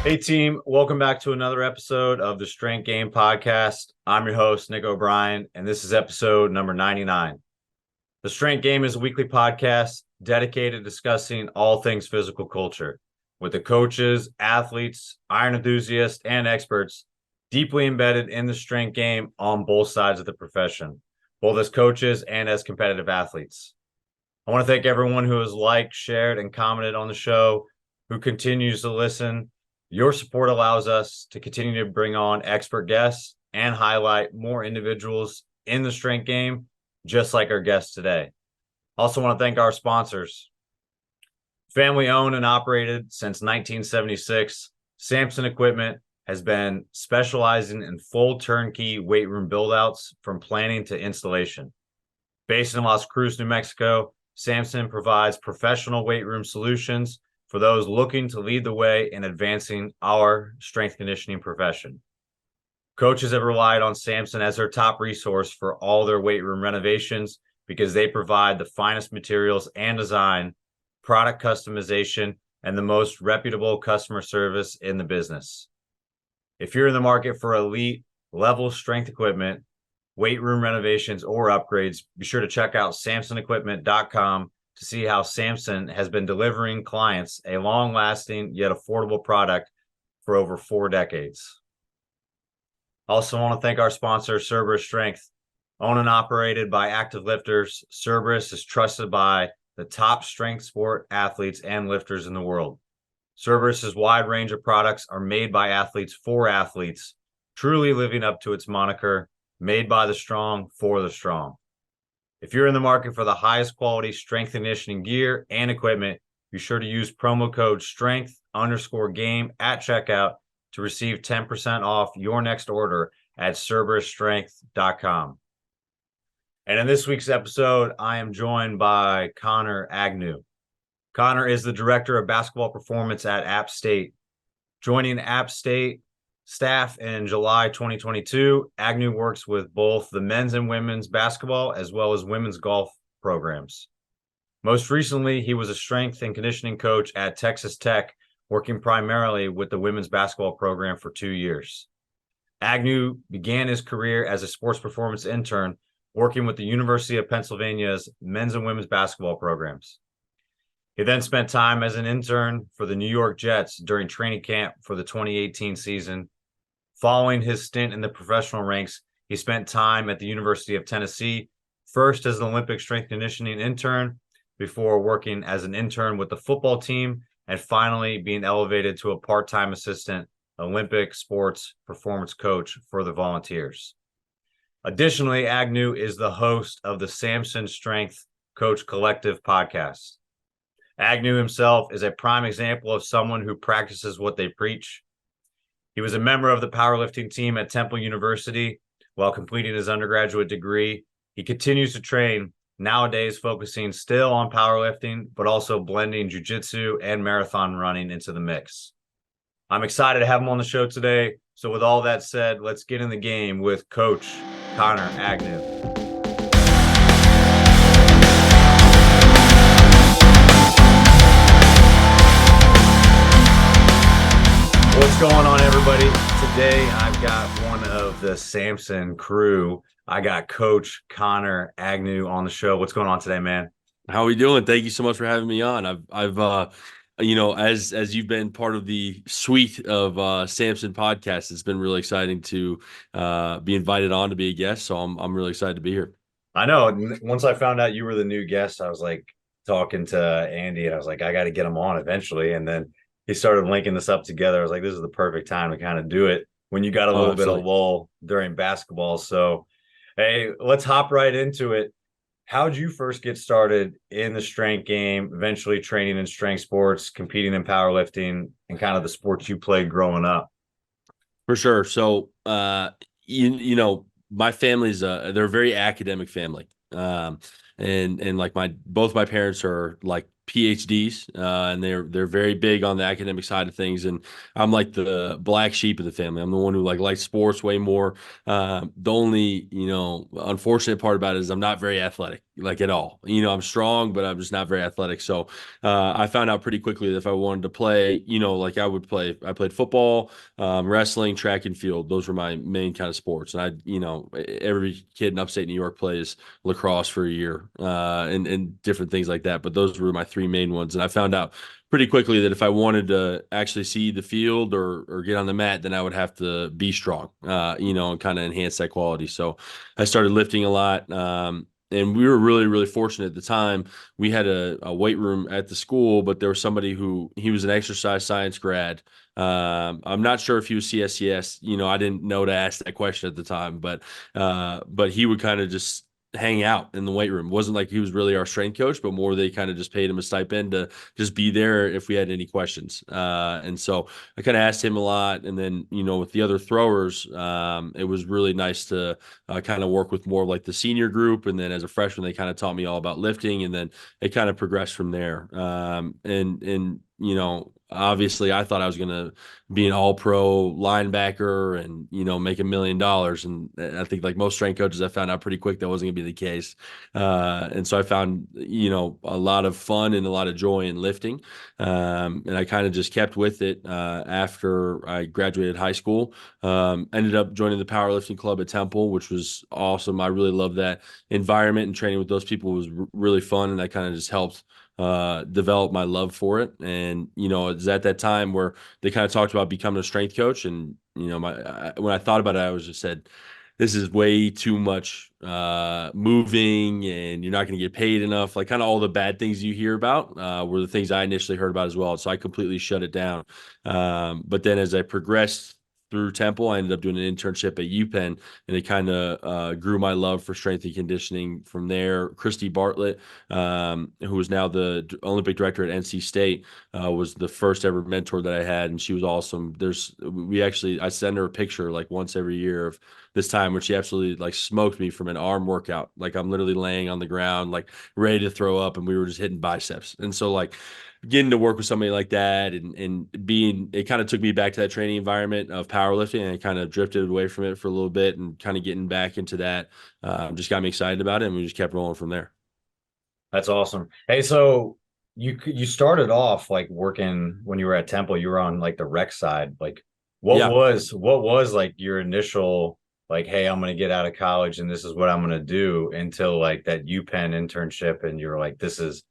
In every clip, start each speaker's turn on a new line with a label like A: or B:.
A: Hey team, welcome back to another episode of the Strength Game Podcast. I'm your host, Nick O'Brien, and this is episode number 99. The Strength Game is a weekly podcast dedicated to discussing all things physical culture with the coaches, athletes, iron enthusiasts, and experts deeply embedded in the strength game on both sides of the profession, both as coaches and as competitive athletes. I want to thank everyone who has liked, shared, and commented on the show, who continues to listen. Your support allows us to continue to bring on expert guests and highlight more individuals in the strength game, just like our guests today. Also want to thank our sponsors. Family owned and operated since 1976, Samson Equipment has been specializing in full turnkey weight room buildouts from planning to installation. Based in Las Cruces, New Mexico, Samson provides professional weight room solutions for those looking to lead the way in advancing our strength conditioning profession. Coaches have relied on Samson as their top resource for all their weight room renovations because they provide the finest materials and design, product customization, and the most reputable customer service in the business. If you're in the market for elite level strength equipment, weight room renovations, or upgrades, be sure to check out samsonequipment.com to see how Samson has been delivering clients a long-lasting yet affordable product for over 4 decades. Also want to thank our sponsor, Cerberus Strength. Owned and operated by active lifters, Cerberus is trusted by the top strength sport athletes and lifters in the world. Cerberus's wide range of products are made by athletes for athletes, truly living up to its moniker, made by the strong for the strong. If you're in the market for the highest quality strength conditioning gear and equipment, be sure to use promo code STRENGTH_GAME at checkout to receive 10% off your next order at CerberusStrength.com. And in this week's episode, I am joined by Connor Agnew. Connor is the Director of Basketball Performance at App State. Joining App State staff in July 2022, Agnew works with both the men's and women's basketball as well as women's golf programs. Most recently, he was a strength and conditioning coach at Texas Tech, working primarily with the women's basketball program for 2 years. Agnew began his career as a sports performance intern, working with the University of Pennsylvania's men's and women's basketball programs. He then spent time as an intern for the New York Jets during training camp for the 2018 season. Following his stint in the professional ranks, he spent time at the University of Tennessee, first as an Olympic strength conditioning intern, before working as an intern with the football team, and finally being elevated to a part-time assistant Olympic sports performance coach for the Volunteers. Additionally, Agnew is the host of the Samson Strength Coach Collective podcast. Agnew himself is a prime example of someone who practices what they preach. He was a member of the powerlifting team at Temple University while completing his undergraduate degree. He continues to train, nowadays focusing still on powerlifting, but also blending jiu-jitsu and marathon running into the mix. I'm excited to have him on the show today. So with all that said, let's get in the game with Coach Connor Agnew. What's going on, everybody? Today, I've got one of the Samson crew. I got Coach Connor Agnew on the show. What's going on today, man?
B: How are we doing? Thank you so much for having me on. As you've been part of the suite of Samson podcasts, it's been really exciting to be invited on to be a guest. So I'm really excited to be here.
A: I know. Once I found out you were the new guest, I was like talking to Andy, and I was like, I got to get him on eventually. And then he started linking this up together. I was like, this is the perfect time to kind of do it when you got a little bit of lull during basketball. So, hey, let's hop right into it. How'd you first get started in the strength game, eventually training in strength sports, competing in powerlifting, and kind of the sports you played growing up?
B: For sure. So, my family's they're a very academic family. And like both my parents are like PhDs, and they're very big on the academic side of things. And I'm like the black sheep of the family. I'm the one who likes sports way more. The only unfortunate part about it is I'm not very athletic. like at all. I'm strong, but I'm just not very athletic. So I found out pretty quickly that if I wanted to play, like I played football, wrestling, track and field. Those were my main kind of sports. And every kid in upstate New York plays lacrosse for a year, and different things like that. But those were my three main ones. And I found out pretty quickly that if I wanted to actually see the field or get on the mat, then I would have to be strong, and kind of enhance that quality. So I started lifting a lot. And we were really, really fortunate at the time. We had a weight room at the school, but there was somebody he was an exercise science grad. I'm not sure if he was CSCS. I didn't know to ask that question at the time, but he would kind of just hang out in the weight room. It wasn't like he was really our strength coach, but more they kind of just paid him a stipend to just be there if we had any questions. And so I kind of asked him a lot. And then, with the other throwers, it was really nice to kind of work with more of like the senior group. And then as a freshman, they kind of taught me all about lifting, and then it kind of progressed from there. And obviously I thought I was going to be an all pro linebacker and, make $1 million. And I think like most strength coaches, I found out pretty quick that wasn't going to be the case. And so I found, a lot of fun and a lot of joy in lifting. And I kind of just kept with it after I graduated high school. Ended up joining the powerlifting club at Temple, which was awesome. I really loved that environment, and training with those people was really fun. And that kind of just helped develop my love for it. And, it's at that time where they kind of talked about becoming a strength coach. And, when I thought about it, I was just said, this is way too much moving, and you're not going to get paid enough. Like kind of all the bad things you hear about were the things I initially heard about as well. So I completely shut it down. But then as I progressed through Temple, I ended up doing an internship at UPenn, and it kind of grew my love for strength and conditioning from there. Christy Bartlett, who is now the Olympic director at NC State, was the first ever mentor that I had, and she was awesome. I send her a picture like once every year of this time when she absolutely like smoked me from an arm workout. Like I'm literally laying on the ground, like ready to throw up, and we were just hitting biceps. And so like getting to work with somebody like that and being, it kind of took me back to that training environment of powerlifting, and I kind of drifted away from it for a little bit, and kind of getting back into that just got me excited about it, and we just kept rolling from there.
A: That's awesome. Hey, so you started off like working when you were at Temple, you were on like the rec side. Like
B: Yeah.
A: what was like your initial like, hey, I'm gonna get out of college and this is what I'm gonna do, until like that UPenn internship and you're like, this is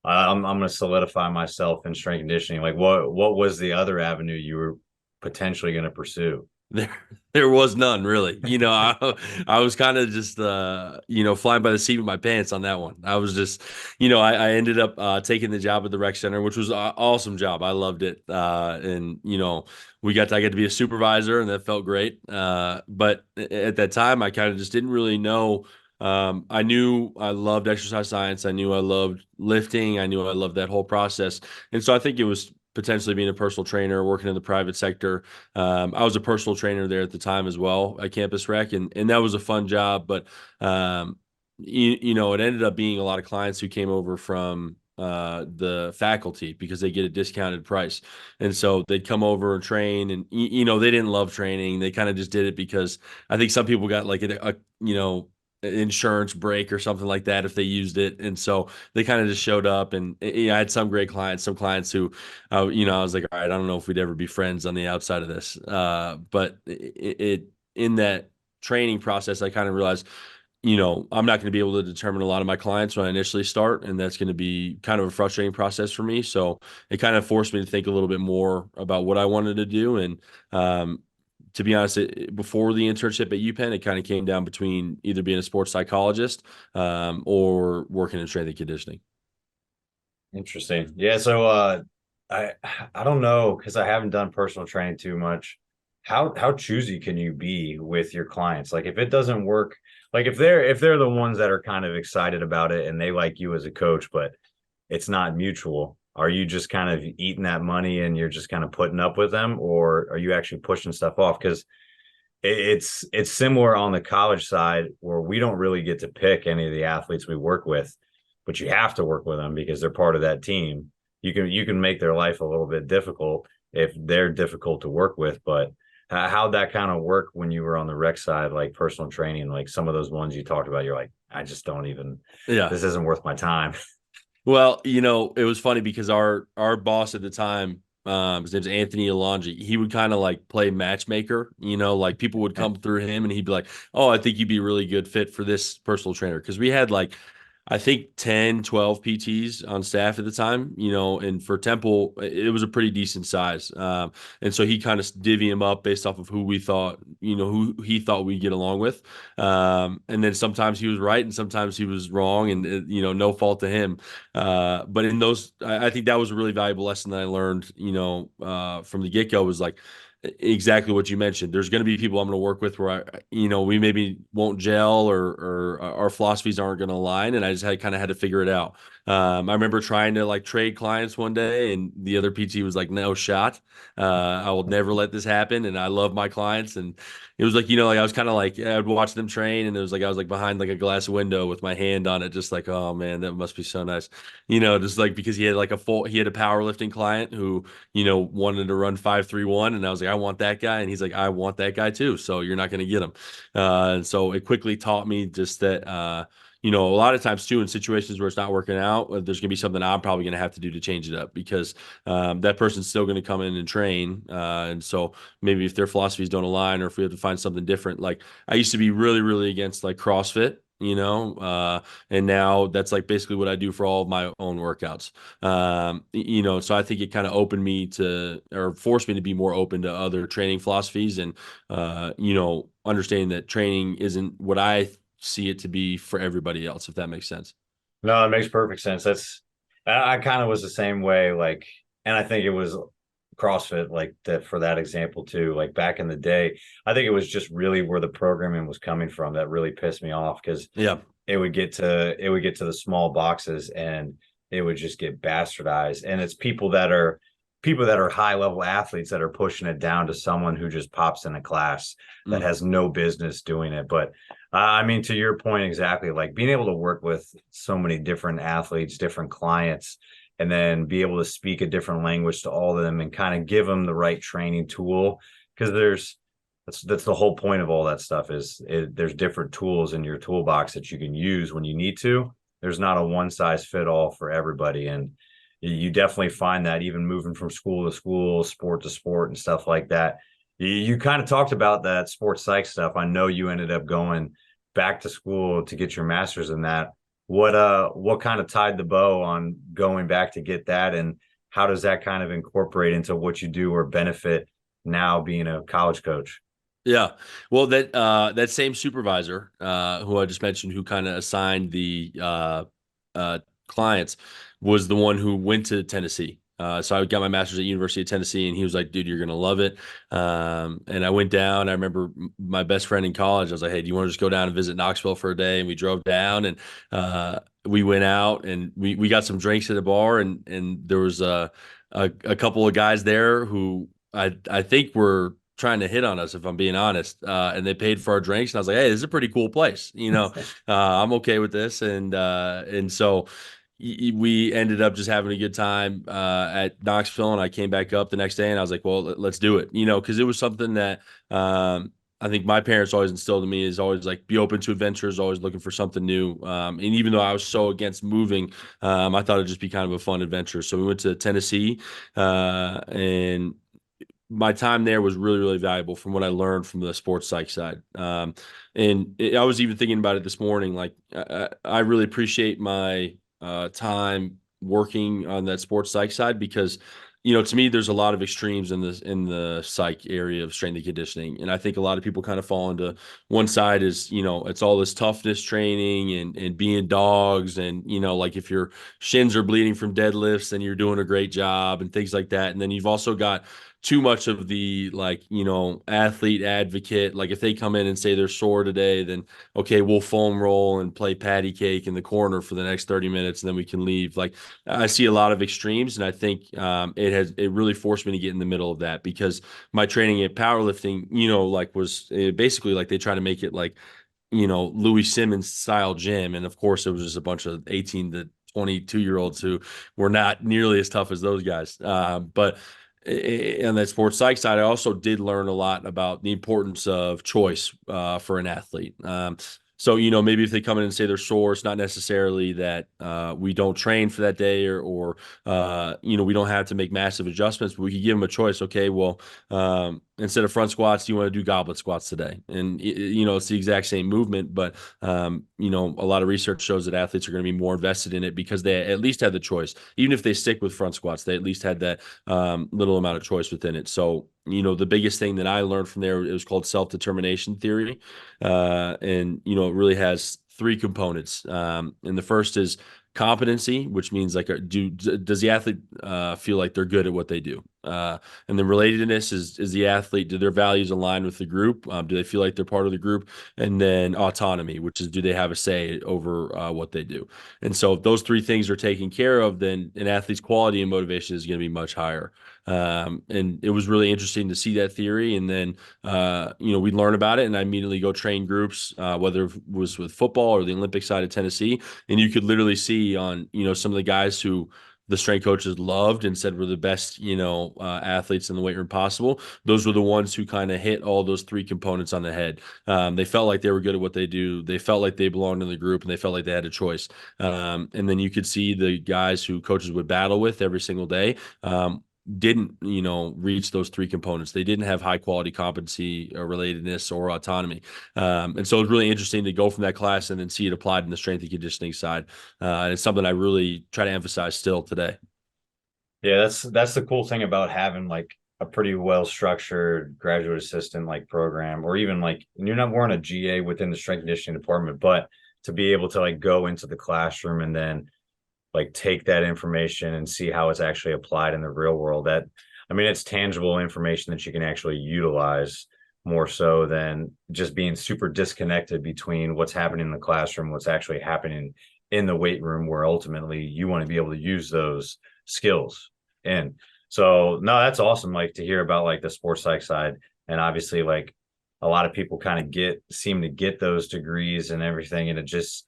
A: I'm gonna solidify myself in strength conditioning. Like what was the other avenue you were potentially gonna pursue?
B: There, there was none really. I was kind of just, flying by the seat of my pants on that one. I was just, I ended up taking the job at the rec center, which was an awesome job. I loved it. And, I got to be a supervisor, and that felt great. But at that time, I kind of just didn't really know. I knew I loved exercise science. I knew I loved lifting. I knew I loved that whole process. And so I think it was potentially being a personal trainer, working in the private sector. I was a personal trainer there at the time as well at Campus Rec, and that was a fun job. But it ended up being a lot of clients who came over from the faculty because they get a discounted price, and so they'd come over and train, and they didn't love training. They kind of just did it because I think some people got like insurance break or something like that if they used it. And so they kind of just showed up, and I had some great clients, some clients who, I was like, all right, I don't know if we'd ever be friends on the outside of this. But in that training process, I kind of realized, I'm not going to be able to determine a lot of my clients when I initially start, and that's going to be kind of a frustrating process for me. So it kind of forced me to think a little bit more about what I wanted to do. And, to be honest, before the internship at UPenn, it kind of came down between either being a sports psychologist or working in strength and conditioning.
A: Interesting. Yeah, so I I don't know because I haven't done personal training too much. How choosy can you be with your clients? Like if it doesn't work, like if they're the ones that are kind of excited about it and they like you as a coach, but it's not mutual, are you just kind of eating that money and you're just kind of putting up with them, or are you actually pushing stuff off? Because it's similar on the college side where we don't really get to pick any of the athletes we work with, but you have to work with them because they're part of that team. You can make their life a little bit difficult if they're difficult to work with. But how'd that kind of work when you were on the rec side, like personal training, like some of those ones you talked about, you're like, I just don't even,
B: Yeah.
A: this isn't worth my time.
B: Well, it was funny because our boss at the time, his name's Anthony Alonji. He would kind of like play matchmaker, like people would come through him and he'd be like, "Oh, I think you'd be a really good fit for this personal trainer." Because we had like, I think 10, 12 PTs on staff at the time, and for Temple, it was a pretty decent size. And so he kind of divvy him up based off of who we thought, who he thought we'd get along with. And then sometimes he was right and sometimes he was wrong, and, no fault to him. But in those, I think that was a really valuable lesson that I learned, from the get-go, was like exactly what you mentioned. There's going to be people I'm going to work with where we maybe won't gel, or our philosophies aren't going to align. And I just had to figure it out. I remember trying to like trade clients one day and the other PT was like, "No shot. I will never let this happen. And I love my clients." And it was like, like I was kind of like, I'd watch them train, and it was like I was like behind like a glass window with my hand on it, just like, "Oh man, that must be so nice." Just like because he had a powerlifting client who, wanted to run 5-3-1, and I was like, "I want that guy." And he's like, "I want that guy too. So you're not going to get him." And so it quickly taught me just that, a lot of times too, in situations where it's not working out, there's going to be something I'm probably going to have to do to change it up, because that person's still going to come in and train. And so maybe if their philosophies don't align, or if we have to find something different, like I used to be really, really against like CrossFit, and now that's like basically what I do for all of my own workouts. So I think it kind of opened me to, or forced me to be more open to other training philosophies, and, understanding that training isn't what I see it to be for everybody else, if that makes sense.
A: No, it makes perfect sense. I kind of was the same way. Like, and I think it was CrossFit, like that for that example too. Like back in the day, I think it was just really where the programming was coming from that really pissed me off, because
B: Yeah.
A: it would get to the small boxes and it would just get bastardized. And it's people that are high level athletes that are pushing it down to someone who just pops in a class that
B: Mm.
A: has no business doing it. But I mean, to your point, exactly, like being able to work with so many different athletes, different clients, and then be able to speak a different language to all of them and kind of give them the right training tool. Because that's the whole point of all that stuff there's different tools in your toolbox that you can use when you need to. There's not a one size fit all for everybody. And you definitely find that even moving from school to school, sport to sport, and stuff like that. You kind of talked about that sports psych stuff. I know you ended up going back to school to get your master's in that. What kind of tied the bow on going back to get that, and how does that kind of incorporate into what you do or benefit now being a college coach?
B: Yeah. Well, that same supervisor, who I just mentioned, who kind of assigned the uh, clients, was the one who went to Tennessee. So I got my master's at University of Tennessee, and he was like, "Dude, you're gonna love it." And I went down. I remember my best friend in college. I was like, "Hey, do you want to just go down and visit Knoxville for a day?" And we drove down, and we went out and we got some drinks at a bar, and there was a couple of guys there who I think were trying to hit on us, if I'm being honest. And they paid for our drinks, and I was like, "Hey, this is a pretty cool place. I'm okay with this." And so we ended up just having a good time at Knoxville, and I came back up the next day, and I was like, "Well, let's do it," because it was something that I think my parents always instilled in me, is always like be open to adventures, always looking for something new. And even though I was so against moving, I thought it'd just be kind of a fun adventure. So we went to Tennessee, and my time there was really, really valuable from what I learned from the sports psych side. I was even thinking about it this morning. Like, I really appreciate my time working on that sports psych side, because, to me, there's a lot of extremes in the psych area of strength and conditioning. And I think a lot of people kind of fall into one side is, it's all this toughness training and being dogs. And, like if your shins are bleeding from deadlifts, then you're doing a great job and things like that. And then you've also got too much of the, like, athlete advocate. Like if they come in and say they're sore today, then okay, we'll foam roll and play patty cake in the corner for the next 30 minutes, and then we can leave. Like I see a lot of extremes, and I think it really forced me to get in the middle of that, because my training at powerlifting, like was basically like they try to make it like, Louis Simmons style gym. And of course it was just a bunch of 18 to 22-year-olds who were not nearly as tough as those guys. But on that sports psych side, I also did learn a lot about the importance of choice for an athlete. So, maybe if they come in and say they're sore, it's not necessarily that we don't train for that day, or we don't have to make massive adjustments, but we could give them a choice. Okay, well, instead of front squats, do you want to do goblet squats today? And, it's the exact same movement, but, a lot of research shows that athletes are going to be more invested in it because they at least had the choice. Even if they stick with front squats, they at least had that little amount of choice within it. So, the biggest thing that I learned from there, it was called self-determination theory. And it really has three components. And the first is competency, which means like, does the athlete feel like they're good at what they do? And then relatedness is the athlete, do their values align with the group? Do they feel like they're part of the group? And then autonomy, which is, do they have a say over what they do? And so if those three things are taken care of, then an athlete's quality and motivation is going to be much higher. And it was really interesting to see that theory. And then, we'd learn about it, and I immediately go train groups, whether it was with football or the Olympic side of Tennessee. And you could literally see on, some of the guys who the strength coaches loved and said were the best, athletes in the weight room possible. Those were the ones who kind of hit all those three components on the head. They felt like they were good at what they do. They felt like they belonged in the group, and they felt like they had a choice. And then you could see the guys who coaches would battle with every single day. Didn't reach those three components. They didn't have high quality competency or relatedness or autonomy. And so it was really interesting to go from that class and then see it applied in the strength and conditioning side. And it's something I really try to emphasize still today.
A: Yeah, that's the cool thing about having like a pretty well structured graduate assistant like program, or even like you're not wearing a GA within the strength conditioning department, but to be able to like go into the classroom and then like take that information and see how it's actually applied in the real world. That, I mean, it's tangible information that you can actually utilize more so than just being super disconnected between what's happening in the classroom, what's actually happening in the weight room, where ultimately you want to be able to use those skills. And so, no, that's awesome. Like to hear about like the sports psych side. And obviously, like a lot of people kind of seem to get those degrees and everything. And it just,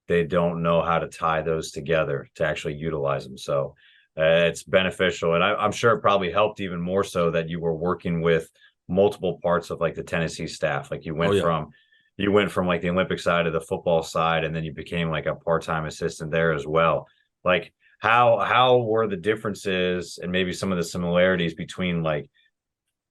A: they don't know how to tie those together to actually utilize them. So it's beneficial. And I'm sure it probably helped even more so that you were working with multiple parts of like the Tennessee staff. Like
B: Oh yeah.
A: you went from like the Olympic side to the football side, and then you became like a part-time assistant there as well. Like how were the differences and maybe some of the similarities between like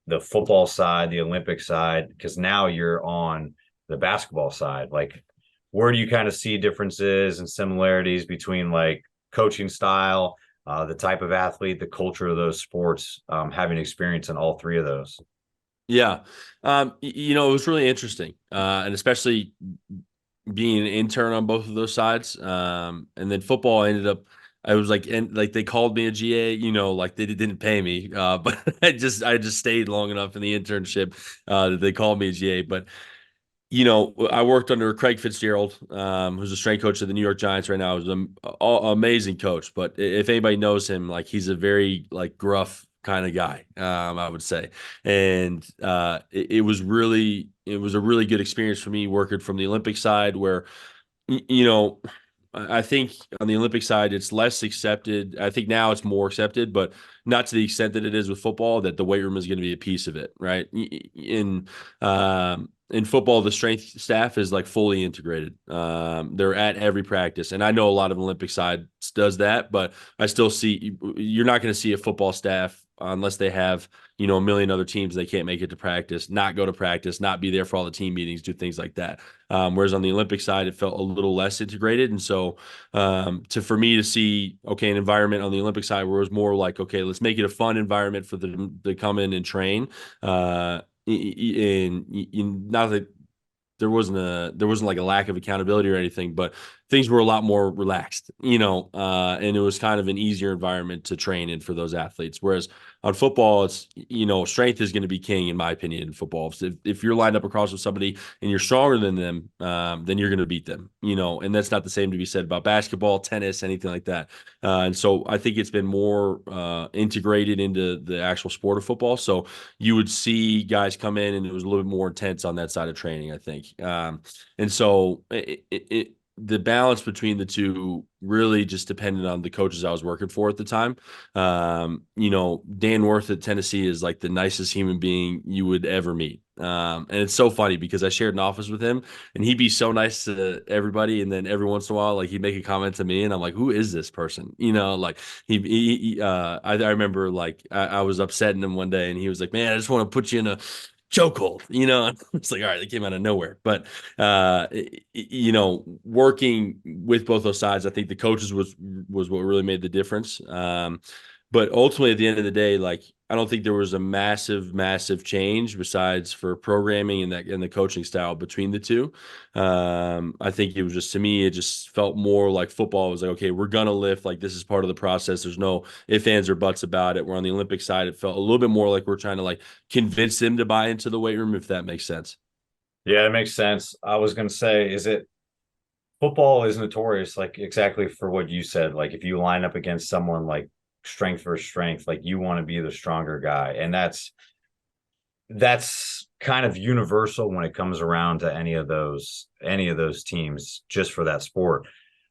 A: the football side, the Olympic side, because now you're on the basketball side. Like, where do you kind of see differences and similarities between like coaching style, the type of athlete, the culture of those sports, having experience in all three of those?
B: Yeah. It was really interesting. And especially being an intern on both of those sides. And then football ended up, I was like, and like they called me a GA, like they didn't pay me. But I just stayed long enough in the internship that they called me a GA. But I worked under Craig Fitzgerald, who's a strength coach of the New York Giants right now. He's an amazing coach, but if anybody knows him, like he's a very like gruff kind of guy, I would say. And it was a really good experience for me working from the Olympic side, where you know, I think on the Olympic side, it's less accepted. I think now it's more accepted, but not to the extent that it is with football, that the weight room is going to be a piece of it, right? In football, the strength staff is like fully integrated. They're at every practice. And I know a lot of Olympic side does that, but I still see you're not going to see a football staff unless they have, a million other teams they can't make it to practice, not go to practice, not be there for all the team meetings, do things like that. Whereas on the Olympic side, it felt a little less integrated. And so for me to see, okay, an environment on the Olympic side where it was more like, okay, let's make it a fun environment for them to come in and train. And not that there wasn't like a lack of accountability or anything, but things were a lot more relaxed, and it was kind of an easier environment to train in for those athletes. Whereas on football, it's, strength is going to be king, in my opinion, in football. If you're lined up across with somebody and you're stronger than them, then you're going to beat them, and that's not the same to be said about basketball, tennis, anything like that. And so I think it's been more integrated into the actual sport of football. So you would see guys come in and it was a little bit more intense on that side of training, I think. And so the balance between the two really just depended on the coaches I was working for at the time. Dan Worth at Tennessee is like the nicest human being you would ever meet. And it's so funny because I shared an office with him and he'd be so nice to everybody. And then every once in a while, like he'd make a comment to me and I'm like, who is this person? Like I remember like I was upsetting him one day and he was like, man, I just want to put you in a chokehold. It's like, all right, they came out of nowhere. But working with both those sides, I think the coaches was what really made the difference. But ultimately, at the end of the day, like I don't think there was a massive change besides for programming and the coaching style between the two. I think it was just to me, it just felt more like football. It was like, okay, we're gonna lift. Like this is part of the process. There's no ifs, ands, or buts about it. We're on the Olympic side. It felt a little bit more like we're trying to like convince them to buy into the weight room, if that makes sense.
A: Yeah, it makes sense. I was going to say, is it football is notorious, like exactly for what you said. Like if you line up against someone like strength versus strength, like you want to be the stronger guy. And that's kind of universal when it comes around to any of those teams just for that sport.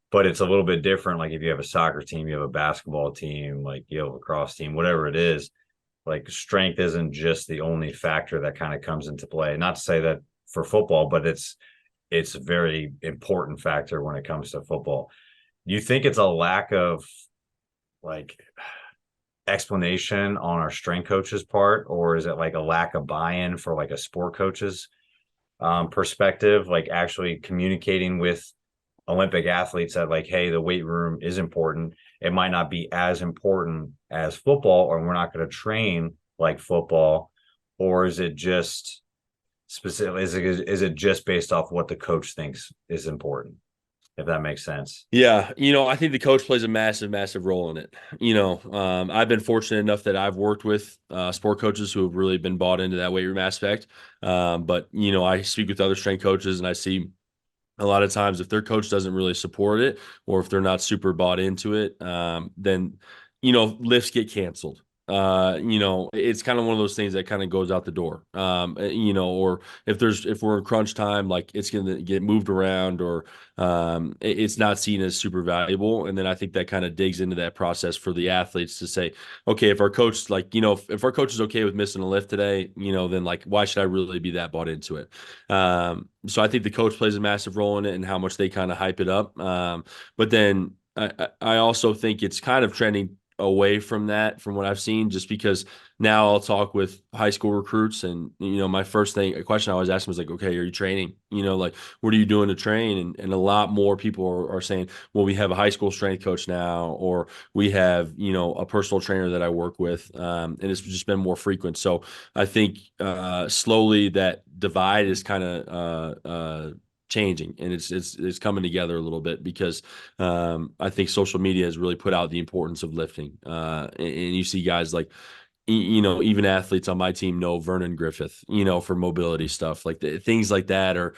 A: But it's a little bit different. Like if you have a soccer team, you have a basketball team, like you have a lacrosse team, whatever it is, like strength isn't just the only factor that kind of comes into play. Not to say that for football, but it's a very important factor when it comes to football. You think it's a lack of like explanation on our strength coaches part, or is it like a lack of buy-in for like a sport coach's perspective, like actually communicating with Olympic athletes that like, hey, the weight room is important. It might not be as important as football, or we're not going to train like football, or is it just specific? Is it just based off what the coach thinks is important? If that makes sense.
B: Yeah, I think the coach plays a massive role in it. I've been fortunate enough that I've worked with sport coaches who have really been bought into that weight room aspect. But I speak with other strength coaches and I see a lot of times if their coach doesn't really support it or if they're not super bought into it, then lifts get canceled. It's kind of one of those things that kind of goes out the door. Or if we're in crunch time, like it's going to get moved around or it's not seen as super valuable. And then I think that kind of digs into that process for the athletes to say, okay, if our coach, like, if our coach is okay with missing a lift today, then like, why should I really be that bought into it? So I think the coach plays a massive role in it and how much they kind of hype it up. But then I also think it's kind of trending away from that from what I've seen, just because now I'll talk with high school recruits and, my first a question I always ask them is like, okay, are you training? Like, what are you doing to train? And a lot more people are saying, well, we have a high school strength coach now, or we have, a personal trainer that I work with. And it's just been more frequent. So I think slowly that divide is kind of changing and it's coming together a little bit because I think social media has really put out the importance of lifting. And you see guys like, even athletes on my team know Vernon Griffith, for mobility stuff like things like that are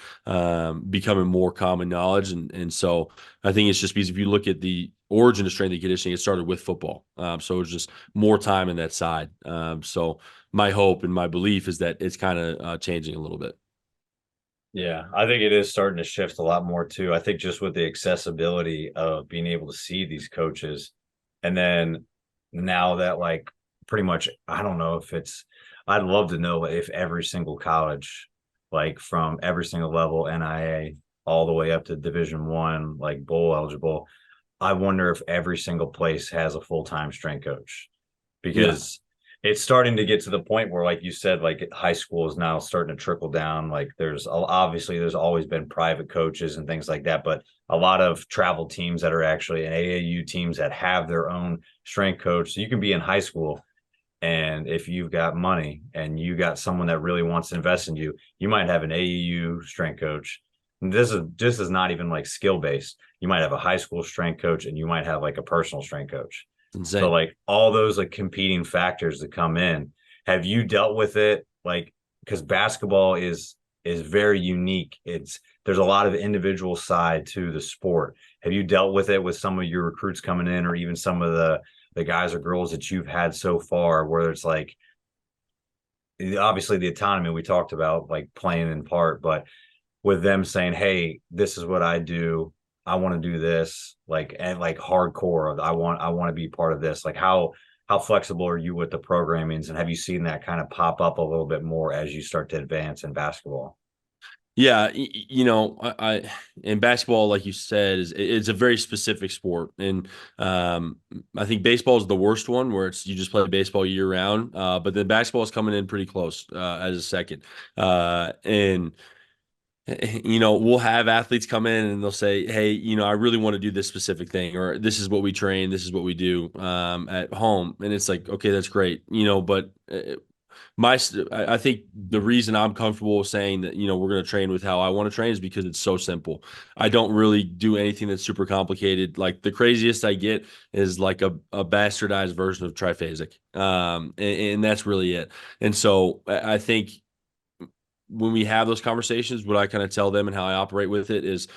B: becoming more common knowledge. And so I think it's just because if you look at the origin of strength and conditioning, it started with football. So it's just more time in that side. So my hope and my belief is that it's kind of changing a little bit.
A: Yeah, I think it is starting to shift a lot more too. I think just with the accessibility of being able to see these coaches, and then now that like pretty much, I don't know if I'd love to know if every single college, like from every single level, NIA all the way up to Division 1, like bowl eligible. I wonder if every single place has a full-time strength coach
B: Yeah.
A: because it's starting to get to the point where, like you said, like high school is now starting to trickle down. Like there's always been private coaches and things like that, but a lot of travel teams that are actually and AAU teams that have their own strength coach. So you can be in high school, and if you've got money and you got someone that really wants to invest in you, you might have an AAU strength coach. And this is not even like skill based. You might have a high school strength coach, and you might have like a personal strength coach. So
B: Insane.
A: like all those like competing factors that come in, have you dealt with it? Like, because basketball is very unique. There's a lot of individual side to the sport. Have you dealt with it with some of your recruits coming in, or even some of the guys or girls that you've had so far, where it's like obviously the autonomy we talked about, like playing in part, but with them saying, hey, this is what I do. I want to do this, like, and like hardcore. I want to be part of this. Like, how flexible are you with the programmings, and have you seen that kind of pop up a little bit more as you start to advance in basketball?
B: Yeah, I in basketball, like you said, it's a very specific sport, and um, I think baseball is the worst one, where it's you just play baseball year round. But then basketball is coming in pretty close as a second, and we'll have athletes come in and they'll say, "Hey, I really want to do this specific thing, or this is what we train, this is what we do at home," and it's like, okay, that's great, but I think the reason I'm comfortable saying that we're going to train with how I want to train is because it's so simple. I don't really do anything that's super complicated. Like the craziest I get is like a bastardized version of triphasic, and that's really it. And so I think when we have those conversations, what I kind of tell them and how I operate with it is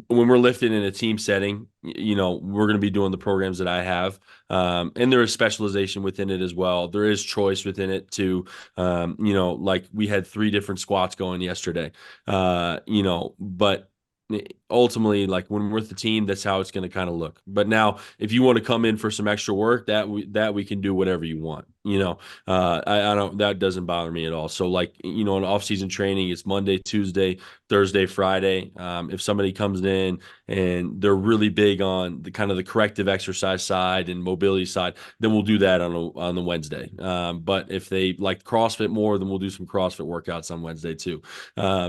B: when we're lifting in a team setting, we're going to be doing the programs that I have. And there is specialization within it as well. There is choice within it too. Like we had 3 different squats going yesterday, but ultimately, like when we're with the team, that's how it's going to kind of look. But now, if you want to come in for some extra work, that we can do whatever you want. I don't that doesn't bother me at all. So like in off-season training, it's Monday, Tuesday, Thursday, Friday. If somebody comes in and they're really big on the kind of the corrective exercise side and mobility side, then we'll do that on the Wednesday. But if they like CrossFit more, then we'll do some CrossFit workouts on Wednesday too.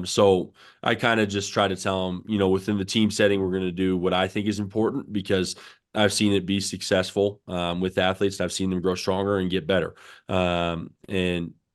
B: So I kind of just try to tell them, within the team setting, we're going to do what I think is important because I've seen it be successful with athletes. And I've seen them grow stronger and get better. And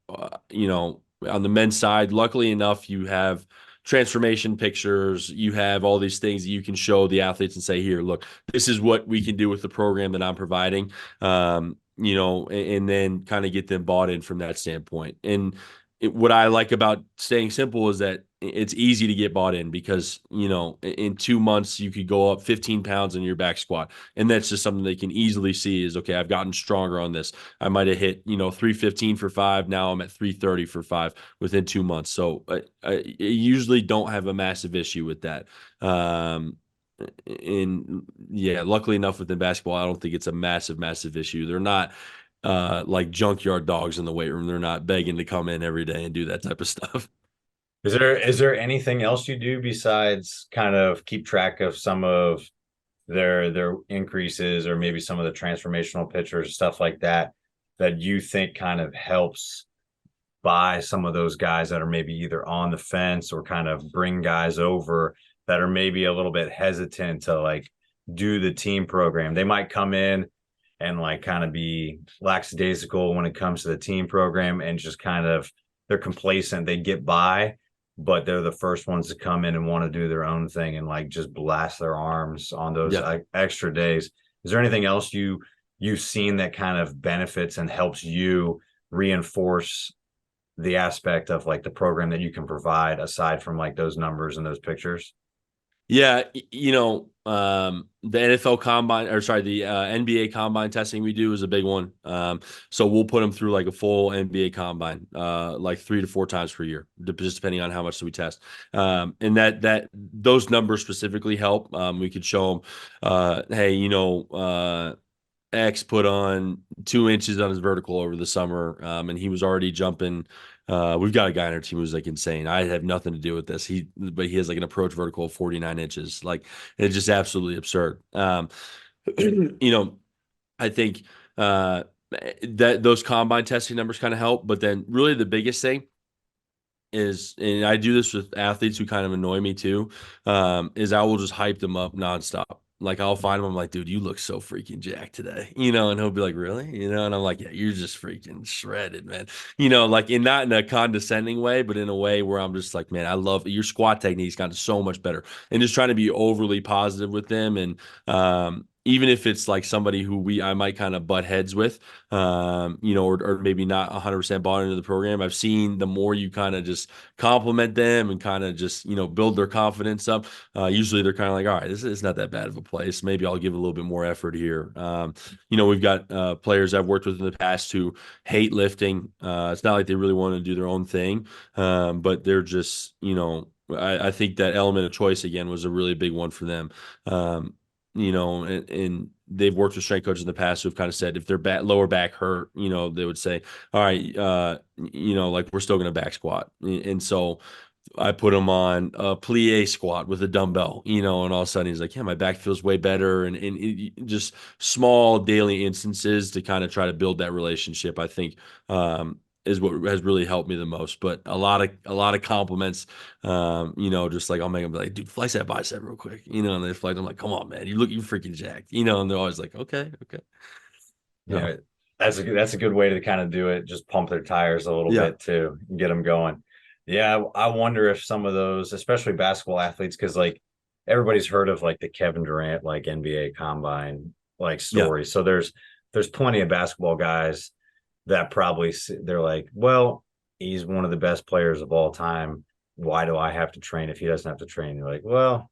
B: on the men's side, luckily enough, you have transformation pictures. You have all these things that you can show the athletes and say, here, look, this is what we can do with the program that I'm providing. And then kind of get them bought in from that standpoint. And what I like about staying simple is that it's easy to get bought in because, in 2 months you could go up 15 pounds in your back squat. And that's just something they can easily see is, okay, I've gotten stronger on this. I might have hit, 315 for 5. Now I'm at 330 for 5 within 2 months. So I usually don't have a massive issue with that. And yeah, luckily enough within basketball, I don't think it's a massive, massive issue. They're not like junkyard dogs in the weight room. They're not begging to come in every day and do that type of stuff.
A: Is there anything else you do besides kind of keep track of some of their increases or maybe some of the transformational pictures, stuff like that, that you think kind of helps buy some of those guys that are maybe either on the fence or kind of bring guys over that are maybe a little bit hesitant to like do the team program? They might come in and like kind of be lackadaisical when it comes to the team program and just kind of they're complacent, they get by, but they're the first ones to come in and want to do their own thing and like just blast their arms on those
B: Yeah.
A: extra days. Is there anything else you've seen that kind of benefits and helps you reinforce the aspect of like the program that you can provide aside from like those numbers and those pictures?
B: Yeah, the NFL combine, or sorry, the NBA combine testing we do is a big one. So we'll put them through like a full NBA combine, like 3 to 4 times per year, just depending on how much we test. And that those numbers specifically help. We could show them, hey, X put on 2 inches on his vertical over the summer, and he was already jumping. We've got a guy on our team who's like insane. I have nothing to do with this. But he has like an approach vertical of 49 inches. Like it's just absolutely absurd. You know, I think that those combine testing numbers kind of help. But then really the biggest thing is, and I do this with athletes who kind of annoy me too, is I will just hype them up nonstop. Like I'll find him, I'm like, dude, you look so freaking jacked today, and he'll be like, really, and I'm like, yeah, you're just freaking shredded, man, like not in a condescending way, but in a way where I'm just like, man, I love your squat technique's gotten so much better, and just trying to be overly positive with them, and even if it's like somebody who I might kind of butt heads with, or maybe not 100% bought into the program. I've seen the more you kind of just compliment them and kind of just, build their confidence up. Usually they're kind of like, all right, this is not that bad of a place. Maybe I'll give a little bit more effort here. We've got players I've worked with in the past who hate lifting. It's not like they really want to do their own thing, but they're just, I think that element of choice again was a really big one for them. And they've worked with strength coaches in the past who've kind of said if their lower back hurt, they would say, all right, like we're still going to back squat. And so I put him on a plie squat with a dumbbell, and all of a sudden he's like, yeah, my back feels way better. And just small daily instances to kind of try to build that relationship, I think, is what has really helped me the most. But a lot of compliments, just like I'll make them be like, dude, flex that bicep real quick, and they flex. I'm like, come on, man, you freaking jacked, and they're always like, okay.
A: Yeah, that's a good way to kind of do it. Just pump their tires a little
B: Yeah.
A: bit too, and get them going. Yeah, I wonder if some of those, especially basketball athletes, because like everybody's heard of like the Kevin Durant like NBA combine like
B: Yeah.
A: story. So there's plenty of basketball guys that probably they're like, well, he's one of the best players of all time. Why do I have to train if he doesn't have to train? You're like, well,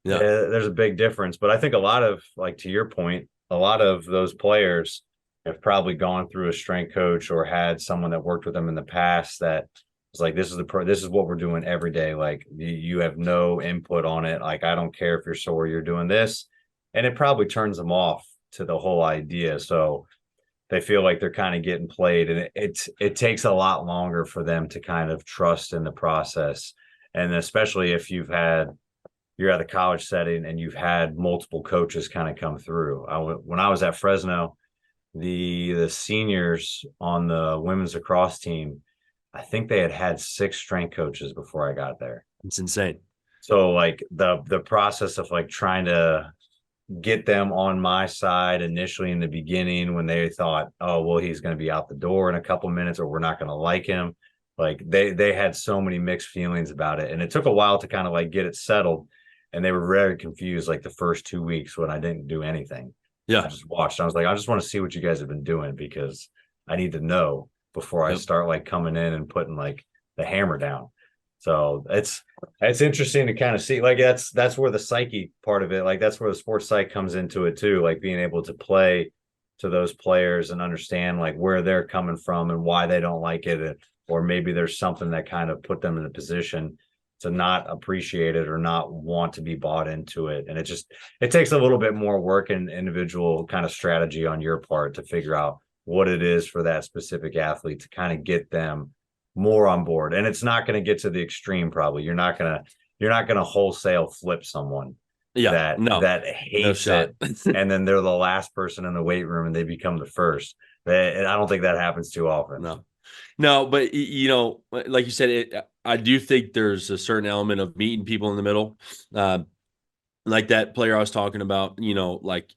A: yeah,
B: Yeah.
A: there's a big difference. But I think a lot of, like, to your point, a lot of those players have probably gone through a strength coach or had someone that worked with them in the past that was like, this is what we're doing every day. Like you have no input on it. Like, I don't care if you're sore, you're doing this. And it probably turns them off to the whole idea. So they feel like they're kind of getting played, and it takes a lot longer for them to kind of trust in the process. And especially if you're at a college setting and you've had multiple coaches kind of come through. When I was at Fresno, the seniors on the women's lacrosse team, I think they had 6 strength coaches before I got there.
B: It's insane.
A: So like the process of like trying to get them on my side initially in the beginning when they thought, oh, well, he's going to be out the door in a couple of minutes or we're not going to like him. Like they had so many mixed feelings about it. And it took a while to kind of like get it settled. And they were very confused like the first 2 weeks when I didn't do anything. I
B: Yeah.
A: just watched. I was like, I just want to see what you guys have been doing because I need to know before I
B: Yep.
A: start like coming in and putting like the hammer down. So it's interesting to kind of see, like that's where the psyche part of it, like that's where the sports psych comes into it too, like being able to play to those players and understand like where they're coming from and why they don't like it, or maybe there's something that kind of put them in a position to not appreciate it or not want to be bought into it. And it takes a little bit more work and individual kind of strategy on your part to figure out what it is for that specific athlete to kind of get them more on board. And it's not going to get to the extreme. Probably you're not going to wholesale flip someone
B: Yeah. No,
A: that
B: no
A: hates
B: shot.
A: it and then they're the last person in the weight room and they become the first. I don't think that happens too often.
B: No. No, but like you said, I do think there's a certain element of meeting people in the middle. Uh, like that player I was talking about, like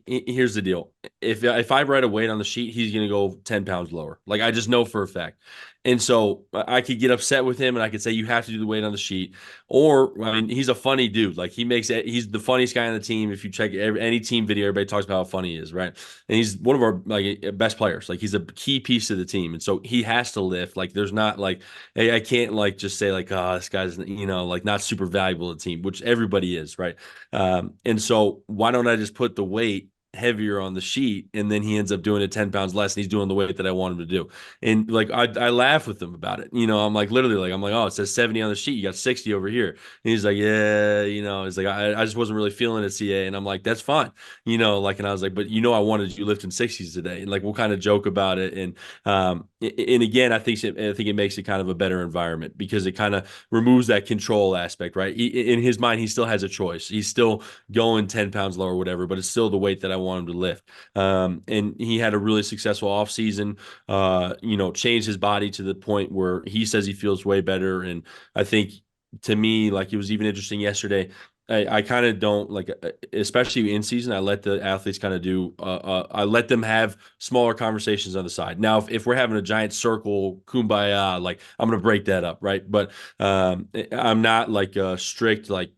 B: here's the deal. If I write a weight on the sheet, he's going to go 10 pounds lower. Like I just know for a fact. And so I could get upset with him and I could say, you have to do the weight on the sheet. Or, I mean, he's a funny dude. Like he's the funniest guy on the team. If you check any team video, everybody talks about how funny he is, right? And he's one of our like best players. Like he's a key piece of the team. And so he has to lift. Like there's not like, I can't like just say like, oh, this guy's, like not super valuable to the team, which everybody is, right? And so why don't I just put the weight heavier on the sheet and then he ends up doing it 10 pounds less and he's doing the weight that I want him to do. And like I laugh with him about it. I'm like literally like I'm like, oh, it says 70 on the sheet, you got 60 over here. And he's like, yeah, he's like, I just wasn't really feeling it, CA. And I'm like, that's fine. Like, and I was like, but I wanted you lifting 60s today. And like we'll kind of joke about it. And again, I think it makes it kind of a better environment because it kind of removes that control aspect, right? In his mind, he still has a choice. He's still going 10 pounds lower or whatever, but it's still the weight that I want him to lift. And he had a really successful offseason, changed his body to the point where he says he feels way better. And I think to me, like it was even interesting yesterday. I kind of don't like, especially in season. I let the athletes kind of do. I let them have smaller conversations on the side. Now, if we're having a giant circle kumbaya, like I'm gonna break that up, right? But I'm not like a strict like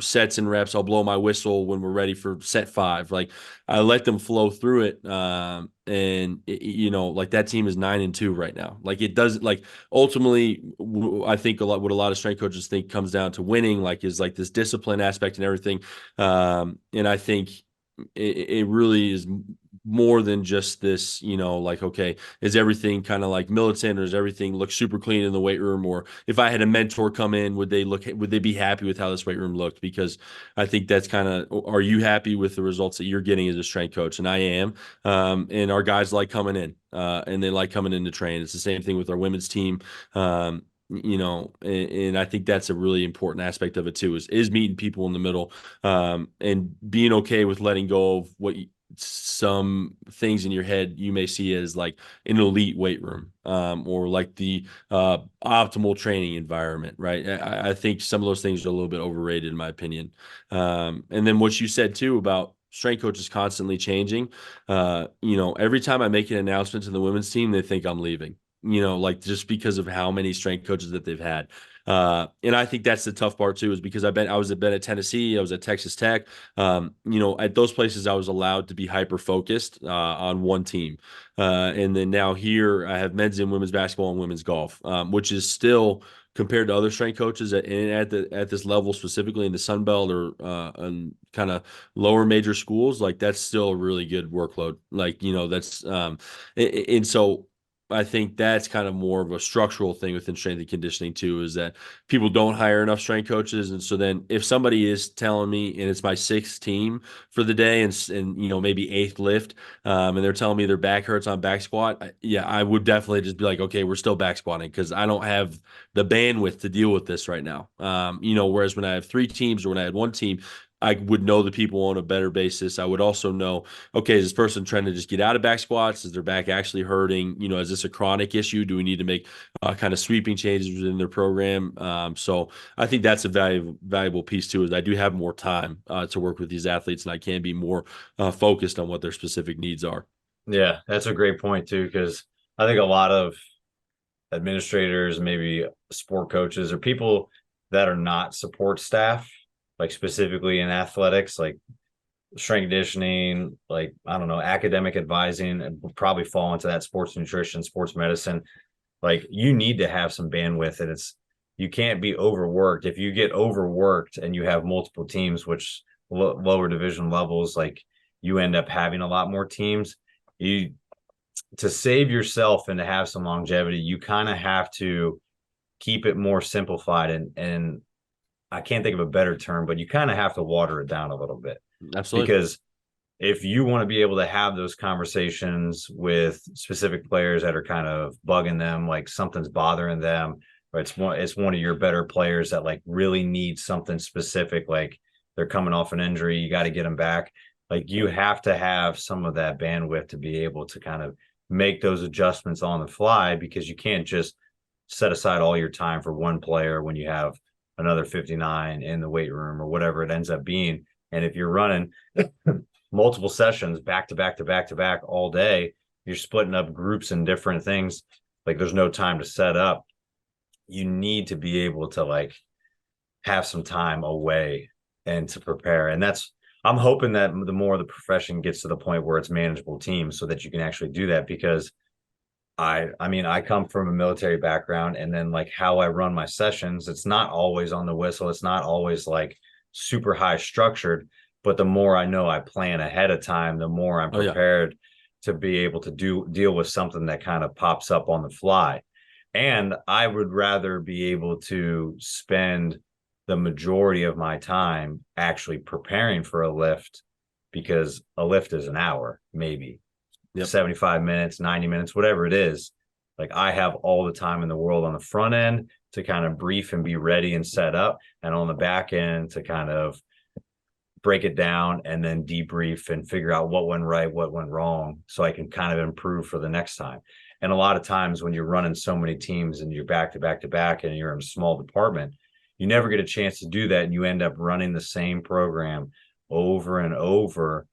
B: sets and reps. I'll blow my whistle when we're ready for set 5. Like I let them flow through it. Like that team is 9-2 right now. Like it does like ultimately I think what a lot of strength coaches think comes down to winning, like is like this discipline aspect and everything. And I think it really is more than just this, like, okay, is everything kind of like militant, or does everything look super clean in the weight room? Or if I had a mentor come in, would they be happy with how this weight room looked? Because I think that's kind of, are you happy with the results that you're getting as a strength coach? And I am. And our guys like coming in, and they like coming in to train. It's the same thing with our women's team. And I think that's a really important aspect of it too, is meeting people in the middle, and being okay with letting go of some things in your head you may see as like an elite weight room, or like the optimal training environment, right? I think some of those things are a little bit overrated in my opinion. And then what you said too about strength coaches constantly changing, every time I make an announcement to the women's team, they think I'm leaving, like just because of how many strength coaches that they've had. And I think that's the tough part too, is because I was at Tennessee, I was at Texas Tech. At those places, I was allowed to be hyper focused on one team. And then now here, I have men's and women's basketball and women's golf, which is still, compared to other strength coaches at this level, specifically in the Sun Belt or and kind of lower major schools, like that's still a really good workload. Like, that's and so I think that's kind of more of a structural thing within strength and conditioning too, is that people don't hire enough strength coaches. And so then if somebody is telling me, and it's my sixth team for the day, and maybe eighth lift, and they're telling me their back hurts on back squat, yeah, I would definitely just be like, okay, we're still back squatting, because I don't have the bandwidth to deal with this right now. Whereas when I have three teams, or when I had one team, I would know the people on a better basis. I would also know, okay, is this person trying to just get out of back squats? Is their back actually hurting? Is this a chronic issue? Do we need to make kind of sweeping changes within their program? So I think that's a valuable piece too, is I do have more time to work with these athletes, and I can be more focused on what their specific needs are.
A: Yeah, that's a great point too, because I think a lot of administrators, maybe sport coaches, or people that are not support staff, like specifically in athletics, like strength conditioning, like I don't know, academic advising, and probably fall into that sports nutrition, sports medicine. Like you need to have some bandwidth, and you can't be overworked. If you get overworked and you have multiple teams, which lower division levels, like you end up having a lot more teams. You To save yourself and to have some longevity, you kind of have to keep it more simplified, and I can't think of a better term, but you kind of have to water it down a little bit,
B: Absolutely.
A: because if you want to be able to have those conversations with specific players that are kind of bugging them, like something's bothering them, or it's one of your better players that like really needs something specific, like they're coming off an injury, you got to get them back. Like you have to have some of that bandwidth to be able to kind of make those adjustments on the fly, because you can't just set aside all your time for one player when you have another 59 in the weight room or whatever it ends up being. And if you're running multiple sessions back to back to back to back all day, you're splitting up groups and different things. Like there's no time to set up. You need to be able to like have some time away and to prepare. And I'm hoping that the more the profession gets to the point where it's manageable teams, so that you can actually do that, because I mean, I come from a military background, and then like how I run my sessions, it's not always on the whistle. It's not always like super high structured, but the more I know I plan ahead of time, the more I'm
B: Oh yeah.
A: prepared to be able to deal with something that kind of pops up on the fly. And I would rather be able to spend the majority of my time actually preparing for a lift, because a lift is an hour, maybe
B: Yep.
A: 75 minutes, 90 minutes, whatever it is. Like I have all the time in the world on the front end to kind of brief and be ready and set up, and on the back end to kind of break it down and then debrief and figure out what went right, what went wrong, so I can kind of improve for the next time. And a lot of times when you're running so many teams and you're back to back to back and you're in a small department, you never get a chance to do that. And you end up running the same program over and over.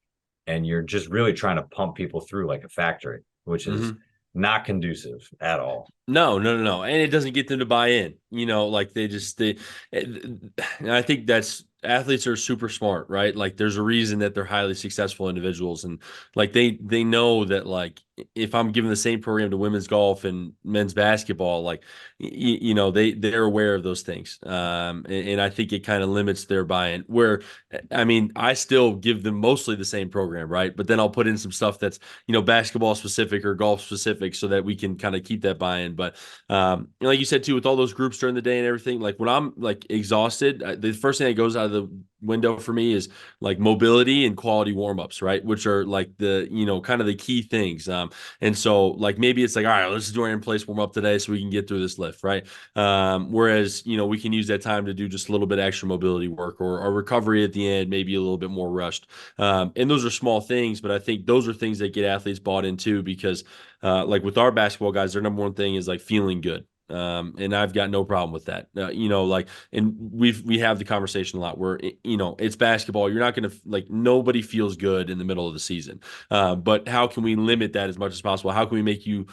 A: And you're just really trying to pump people through like a factory, which is
B: Hmm.
A: not conducive at all.
B: No, no, no, no. And it doesn't get them to buy in. Like and I think that's, athletes are super smart, right? Like there's a reason that they're highly successful individuals, and like they know that, like, if I'm giving the same program to women's golf and men's basketball, like they're aware of those things, and I think it kind of limits their buy-in. Where I mean, I still give them mostly the same program, right? But then I'll put in some stuff that's basketball specific or golf specific, so that we can kind of keep that buy-in. But like you said too, with all those groups during the day and everything, like when I'm like exhausted, the first thing that goes out of the window for me is like mobility and quality warm-ups, right? Which are like the kind of the key things. And so like maybe it's like, all right, let's do our in place warm up today so we can get through this lift, right? Whereas we can use that time to do just a little bit extra mobility work, or recovery at the end, maybe a little bit more rushed. And those are small things, but I think those are things that get athletes bought into, because like with our basketball guys, their number one thing is like feeling good. And I've got no problem with that. Like, and we have the conversation a lot where it's basketball. You're not going to like, nobody feels good in the middle of the season. But how can we limit that as much as possible? How can we make you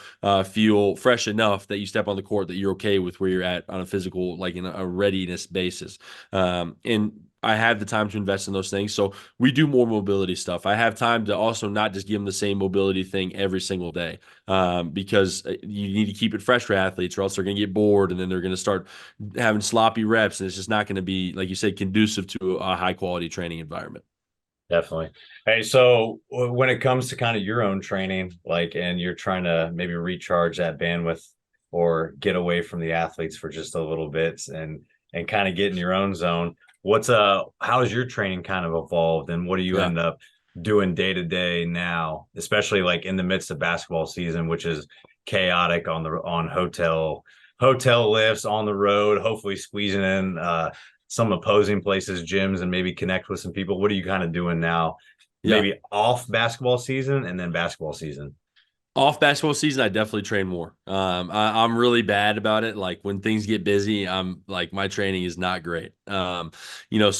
B: feel fresh enough that you step on the court that you're okay with where you're at on a physical, like in a readiness basis? And I have the time to invest in those things. So we do more mobility stuff. I have time to also not just give them the same mobility thing every single day, because you need to keep it fresh for athletes, or else they're going to get bored and then they're going to start having sloppy reps. And it's just not going to be, like you said, conducive to a high quality training environment.
A: Definitely. Hey, so when it comes to kind of your own training, like, and you're trying to maybe recharge that bandwidth or get away from the athletes for just a little bit and kind of get in your own zone, how's your training kind of evolved, and what do you
B: Yeah.
A: end up doing day to day now, especially like in the midst of basketball season, which is chaotic on hotel lifts on the road, hopefully squeezing in some opposing places, gyms, and maybe connect with some people. What are you kind of doing now?
B: Yeah.
A: Maybe off basketball season and then basketball season.
B: Off basketball season, I definitely train more. I'm really bad about it. Like when things get busy, I'm like my training is not great. So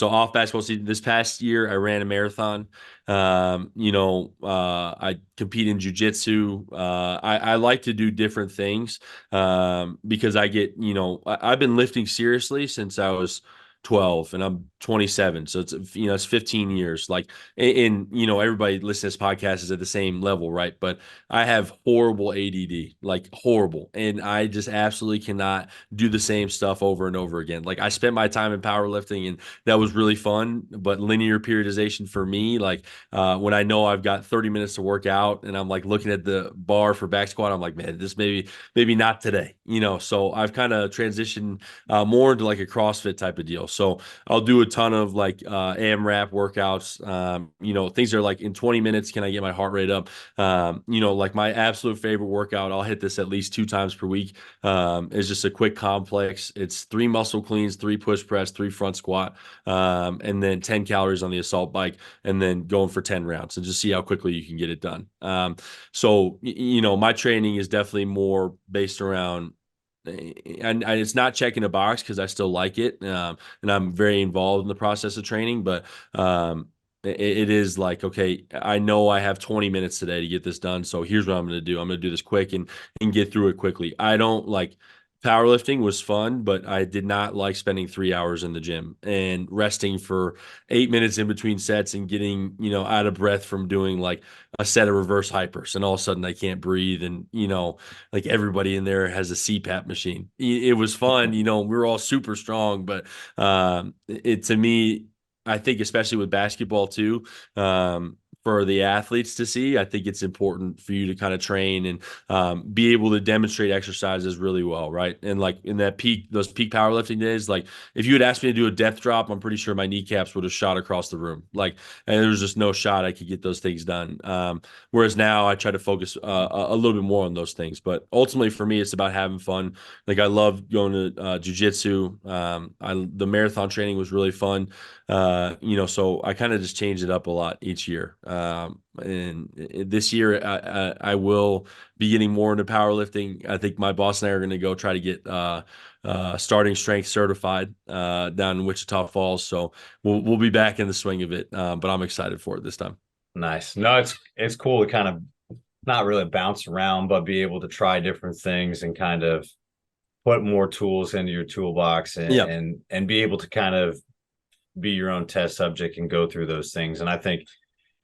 B: off basketball season, this past year I ran a marathon. I compete in jujitsu. I like to do different things, because I've been lifting seriously since I was 12 and I'm 27. So it's 15 years. Like, and everybody listening to this podcast is at the same level, right? But I have horrible ADD, like horrible. And I just absolutely cannot do the same stuff over and over again. Like I spent my time in powerlifting and that was really fun, but linear periodization for me, like when I know I've got 30 minutes to work out and I'm like looking at the bar for back squat, I'm like, man, this maybe not today, so I've kind of transitioned more into like a CrossFit type of deal. So I'll do a ton of like AMRAP workouts. Things are like in 20 minutes, can I get my heart rate up? Like my absolute favorite workout, I'll hit this at least 2 times per week, is just a quick complex. It's 3 muscle cleans, 3 push press, 3 front squat, and then 10 calories on the assault bike, and then going for 10 rounds and just see how quickly you can get it done. My training is definitely more based around, and it's not checking a box because I still like it, and I'm very involved in the process of training. But it is like, okay, I know I have 20 minutes today to get this done, so here's what I'm going to do. I'm going to do this quick and get through it quickly. I don't like powerlifting was fun, but I did not like spending 3 hours in the gym and resting for 8 minutes in between sets and getting out of breath from doing like a set of reverse hypers, and all of a sudden I can't breathe, and like everybody in there has a CPAP machine. It was fun, we were all super strong, but it to me, I think especially with basketball too, for the athletes to see, I think it's important for you to kind of train and be able to demonstrate exercises really well, right? And like in those peak powerlifting days, like if you had asked me to do a death drop, I'm pretty sure my kneecaps would have shot across the room. Like, and there was just no shot I could get those things done. Whereas now I try to focus a little bit more on those things. But ultimately for me, it's about having fun. Like I love going to jujitsu. The marathon training was really fun. So I kind of just change it up a lot each year. And this year I will be getting more into powerlifting. I think my boss and I are going to go try to get starting strength certified down in Wichita Falls. So we'll be back in the swing of it. But I'm excited for it this time.
A: Nice. No, it's cool to kind of not really bounce around, but be able to try different things and kind of put more tools into your toolbox and
B: Yeah.
A: and be able to kind of be your own test subject and go through those things. And I think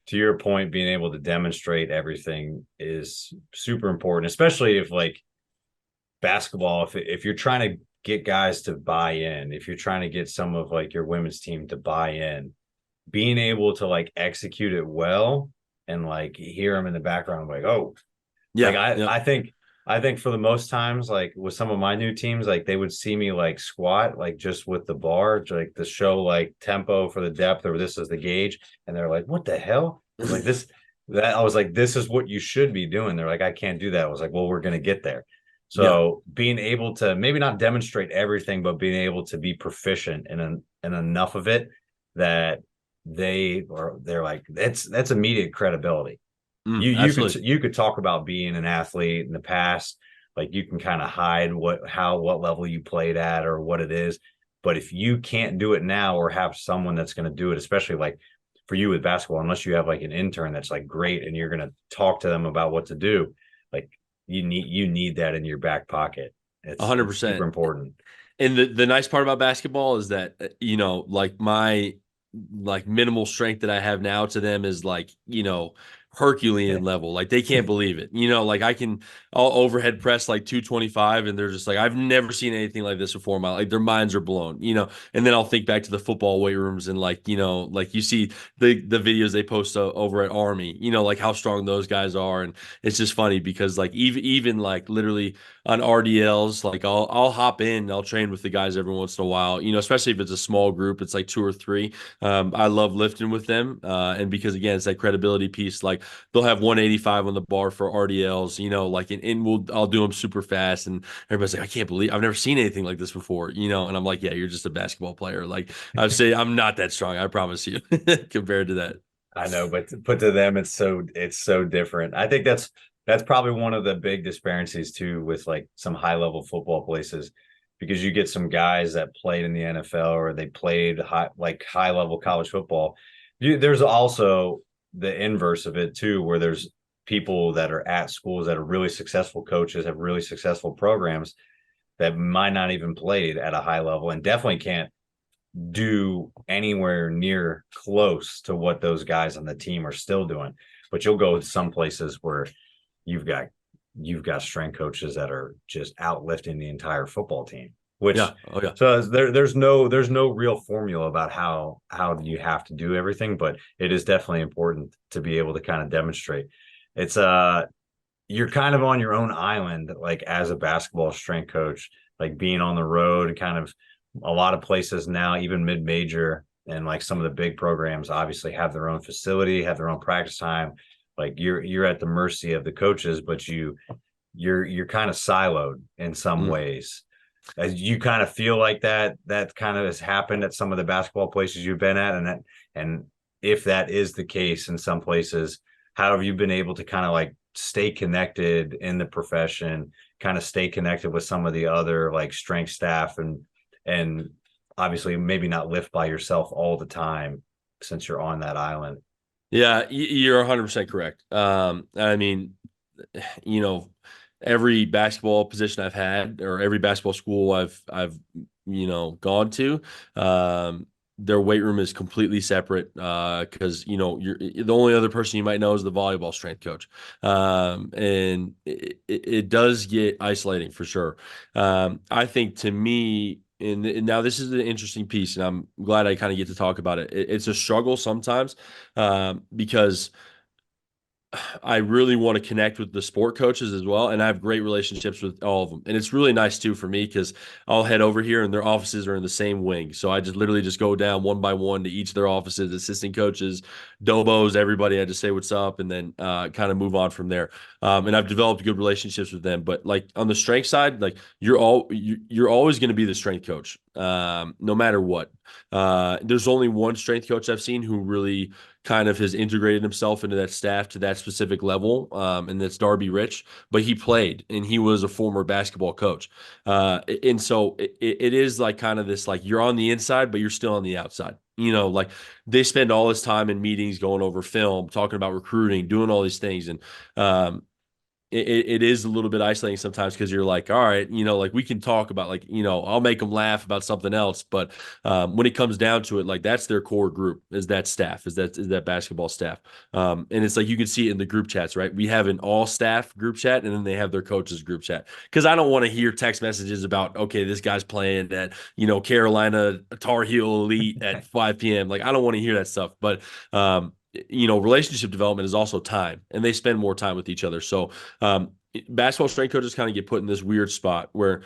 A: to your point, being able to demonstrate everything is super important, especially if like basketball, if you're trying to get guys to buy in, if you're trying to get some of like your women's team to buy in, being able to like execute it well and like hear them in the background, like, oh, like
B: Yeah,
A: I
B: yeah.
A: I think I think for the most times, like with some of my new teams, like they would see me like squat, like just with the bar, like to show like tempo for the depth, or this is the gauge, and they're like, "What the hell?" I was like, "This." That I was like, "This is what you should be doing." They're like, "I can't do that." I was like, "Well, we're gonna get there."
B: Yeah,
A: So being able to maybe not demonstrate everything, but being able to be proficient in enough of it that they're like, that's immediate credibility.
B: absolutely.
A: You could talk about being an athlete in the past, like you can kind of hide what level you played at or what it is, but if you can't do it now or have someone that's going to do it, especially like for you with basketball, unless you have like an intern that's like great and you're going to talk to them about what to do, like you need that in your back pocket. It's super
B: 100%.
A: important.
B: And the nice part about basketball is that like my like minimal strength that I have now to them is like Herculean level. Like they can't believe it. Like I'll overhead press like 225, and they're just like, I've never seen anything like this before in my, like their minds are blown. And then I'll think back to the football weight rooms, and like like you see the videos they post over at Army. Like how strong those guys are, and it's just funny because like even like literally on RDLs, like I'll hop in, I'll train with the guys every once in a while, especially if it's a small group, it's like two or three. I love lifting with them, and because again, it's that credibility piece. Like they'll have 185 on the bar for RDLs, like and I'll do them super fast, and everybody's like, I can't believe I've never seen anything like this before, and I'm like, yeah, you're just a basketball player. Like I say, I'm not that strong, I promise you, compared to that.
A: I know, but to them, it's so different. I think that's probably one of the big disparities too with like some high level football places, because you get some guys that played in the NFL or they played high level college football. There's also the inverse of it too, where there's people that are at schools that are really successful coaches, have really successful programs that might not even played at a high level and definitely can't do anywhere near close to what those guys on the team are still doing. But you'll go to some places where you've got you've got strength coaches that are just outlifting the entire football team. Which
B: Yeah. Oh yeah.
A: so there's no real formula about how you have to do everything, but it is definitely important to be able to kind of demonstrate. It's you're kind of on your own island, like as a basketball strength coach, like being on the road and kind of a lot of places now, even mid-major and like some of the big programs obviously have their own facility, have their own practice time. Like you're at the mercy of the coaches, but you're kind of siloed in some
B: Mm.
A: ways. As you kind of feel like that kind of has happened at some of the basketball places you've been at, and if that is the case in some places, how have you been able to kind of like stay connected in the profession, kind of stay connected with some of the other like strength staff and obviously maybe not lift by yourself all the time since you're on that island.
B: Yeah, you're 100% correct. I mean, you know, every basketball position I've had or every basketball school I've gone to, their weight room is completely separate because you're the only other person you might know is the volleyball strength coach, and it does get isolating for sure. I think to me. And now this is an interesting piece, and I'm glad I kind of get to talk about it. It's a struggle sometimes because I really want to connect with the sport coaches as well. And I have great relationships with all of them. And it's really nice too for me because I'll head over here and their offices are in the same wing. So I just literally just go down one by one to each of their offices, assistant coaches, dobos, everybody. I just say what's up and then kind of move on from there. And I've developed good relationships with them. But like on the strength side, like you're always going to be the strength coach, no matter what. There's only one strength coach I've seen who really kind of has integrated himself into that staff to that specific level, and that's Darby Rich. But he played, and he was a former basketball coach, and so it is like kind of this like you're on the inside, but you're still on the outside. Like they spend all this time in meetings, going over film, talking about recruiting, doing all these things, and it is a little bit isolating sometimes because you're like, all right, like we can talk about like, I'll make them laugh about something else. But when it comes down to it, like that's their core group is that staff, is that basketball staff. And it's like you can see it in the group chats, right? We have an all staff group chat and then they have their coaches group chat. Because I don't want to hear text messages about, okay, this guy's playing at, Carolina Tar Heel Elite at 5 p.m. Like I don't want to hear that stuff. But relationship development is also time, and they spend more time with each other. So, basketball strength coaches kind of get put in this weird spot where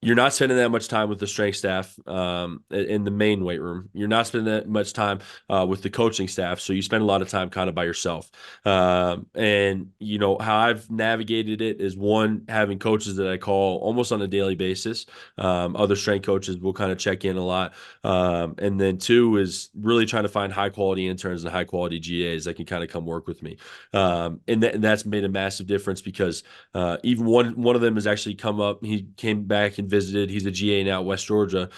B: you're not spending that much time with the strength staff in the main weight room. You're not spending that much time with the coaching staff, so you spend a lot of time kind of by yourself. And how I've navigated it is one, having coaches that I call almost on a daily basis. Other strength coaches will kind of check in a lot, and then two is really trying to find high quality interns and high quality GAs that can kind of come work with me. And that's made a massive difference because even one of them has actually come up. He came back and visited. He's a GA now at West Georgia.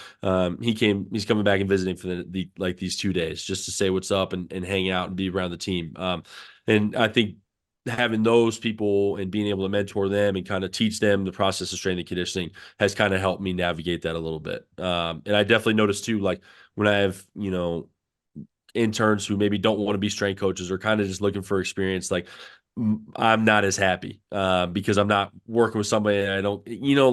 B: He's coming back and visiting for the like these 2 days just to say what's up and hang out and be around the team. And I think having those people and being able to mentor them and kind of teach them the process of strength and conditioning has kind of helped me navigate that a little bit. And I definitely noticed too, like when I have, interns who maybe don't want to be strength coaches or kind of just looking for experience, like I'm not as happy because I'm not working with somebody and I don't,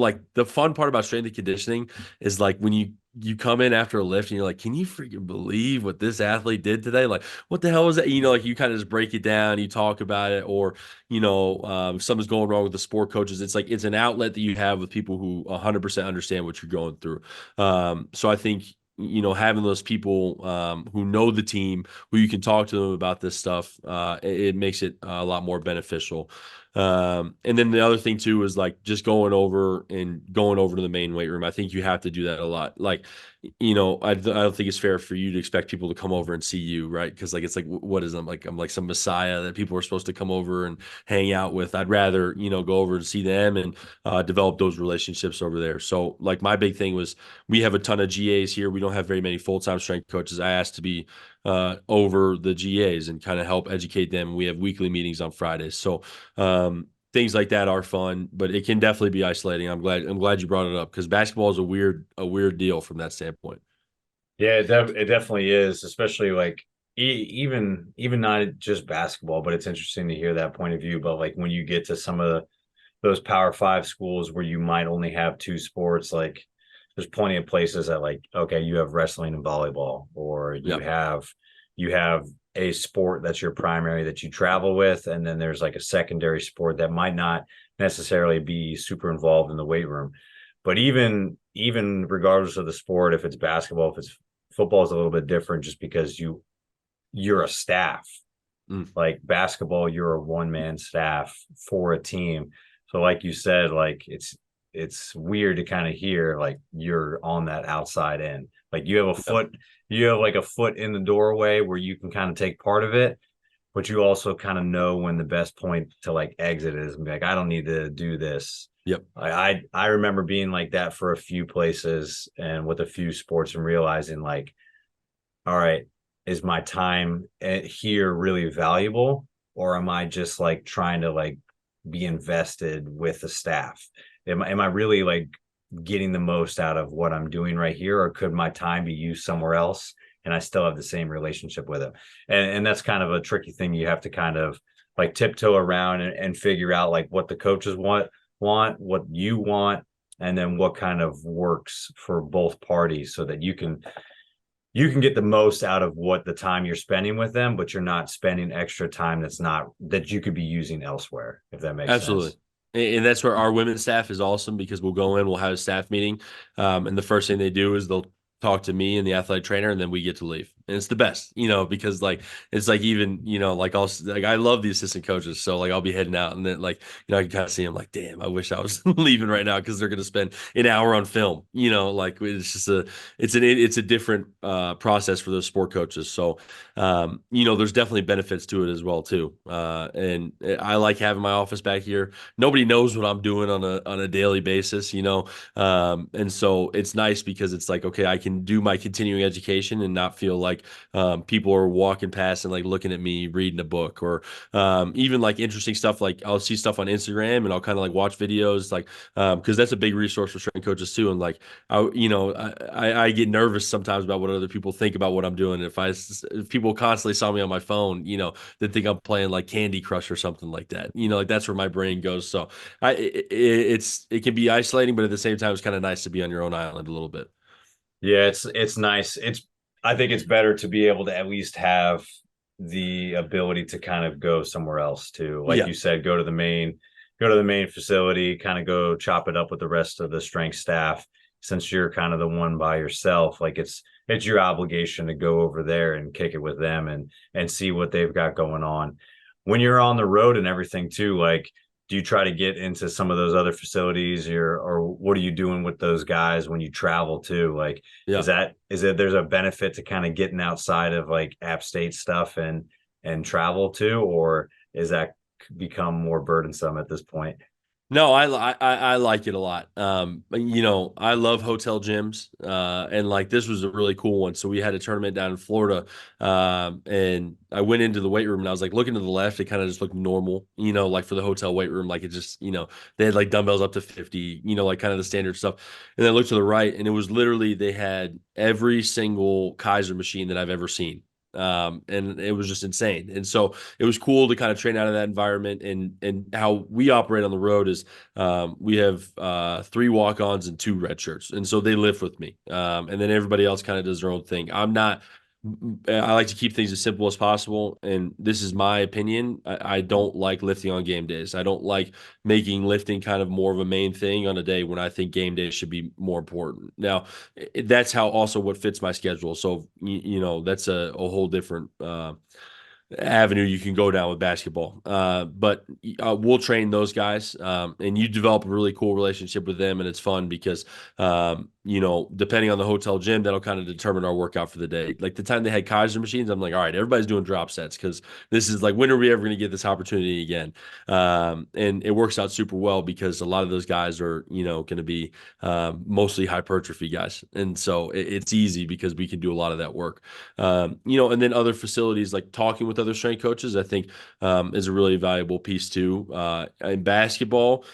B: like the fun part about strength and conditioning is like when you come in after a lift and you're like, can you freaking believe what this athlete did today? Like, what the hell was that? Like you kind of just break it down, you talk about it, or, if something's going wrong with the sport coaches, it's like, it's an outlet that you have with people who 100% understand what you're going through. So I think, having those people who know the team, who you can talk to them about this stuff, it makes it a lot more beneficial. And then the other thing too is like just going over to the main weight room. I think you have to do that a lot. Like, I don't think it's fair for you to expect people to come over and see you, right? Because like it's like what is I'm like some messiah that people are supposed to come over and hang out with. I'd rather go over and see them and develop those relationships over there. So like my big thing was we have a ton of GAs here. We don't have very many full-time strength coaches. I asked to be over the GAs and kind of help educate them. We have weekly meetings on Fridays. So things like that are fun, but it can definitely be isolating. I'm glad you brought it up because basketball is a weird deal from that standpoint.
A: Yeah, it definitely is, especially like even not just basketball, but it's interesting to hear that point of view. But like when you get to some of those Power Five schools where you might only have two sports, like there's plenty of places that like, okay, you have wrestling and volleyball, or
B: Yep.
A: you have a sport that's your primary that you travel with, and then there's like a secondary sport that might not necessarily be super involved in the weight room. But even regardless of the sport, if it's basketball, if it's football, is a little bit different just because you're a staff.
B: Mm.
A: Like basketball, you're a one-man staff for a team. So like you said, like it's weird to kind of hear like you're on that outside end. Like
B: Yep.
A: you have like a foot in the doorway where you can kind of take part of it, but you also kind of know when the best point to like exit is and be like, I don't need to do this.
B: Yep.
A: I remember being like that for a few places and with a few sports and realizing like, all right, is my time here really valuable, or am I just like trying to like be invested with the staff? Am I really like getting the most out of what I'm doing right here, or could my time be used somewhere else and I still have the same relationship with them? And that's kind of a tricky thing. You have to kind of like tiptoe around and figure out like what the coaches want, what you want, and then what kind of works for both parties so that you can get the most out of what the time you're spending with them, but you're not spending extra time that you could be using elsewhere, if that makes
B: Absolutely.
A: sense.
B: And that's where our women's staff is awesome because we'll go in, we'll have a staff meeting. And the first thing they do is they'll talk to me and the athletic trainer, and then we get to leave. And it's the best, because like it's like even, like I love the assistant coaches. So like I'll be heading out and then like, I can kind of see them like, damn, I wish I was leaving right now because they're gonna spend an hour on film. Like it's a different process for those sport coaches. So there's definitely benefits to it as well too. And I like having my office back here. Nobody knows what I'm doing on a daily basis, and so it's nice because it's like, okay, I can do my continuing education and not feel like people are walking past and like looking at me reading a book, or even like interesting stuff. Like I'll see stuff on Instagram and I'll kind of like watch videos, like because that's a big resource for strength coaches too. And like I get nervous sometimes about what other people think about what I'm doing. If people constantly saw me on my phone, they think I'm playing like Candy Crush or something like that. Like that's where my brain goes. So it can be isolating, but at the same time, it's kind of nice to be on your own island a little bit.
A: Yeah, it's nice. I think it's better to be able to at least have the ability to kind of go somewhere else too. Like
B: Yeah.
A: you said, go to the main facility, kind of go chop it up with the rest of the strength staff. Since you're kind of the one by yourself, like it's your obligation to go over there and kick it with them and see what they've got going on. When you're on the road and everything too, like do you try to get into some of those other facilities, or what are you doing with those guys when you travel too? Like
B: Yeah.
A: is it there's a benefit to kind of getting outside of like App State stuff and travel too, or is that become more burdensome at this point?
B: No, I like it a lot. I love hotel gyms, and like this was a really cool one. So we had a tournament down in Florida, and I went into the weight room and I was like looking to the left, it kind of just looked normal, like for the hotel weight room, like it just, they had like dumbbells up to 50, like kind of the standard stuff. And then I looked to the right, and it was literally they had every single Kaiser machine that I've ever seen. And it was just insane. And so it was cool to kind of train out of that environment. And how we operate on the road is we have three walk-ons and two red shirts, and so they lift with me. And then everybody else kind of does their own thing. I like to keep things as simple as possible, and this is my opinion. I don't like lifting on game days. I don't like making lifting kind of more of a main thing on a day when I think game day should be more important. Now, that's how also what fits my schedule. So that's a whole different avenue you can go down with basketball. But we'll train those guys, and you develop a really cool relationship with them, and it's fun because depending on the hotel gym, that'll kind of determine our workout for the day. Like the time they had Kaiser machines, I'm like, all right, everybody's doing drop sets because this is like, when are we ever going to get this opportunity again? And it works out super well because a lot of those guys are going to be mostly hypertrophy guys, and so it's easy because we can do a lot of that work. And then other facilities like talking with other strength coaches, I think is a really valuable piece too. In basketball,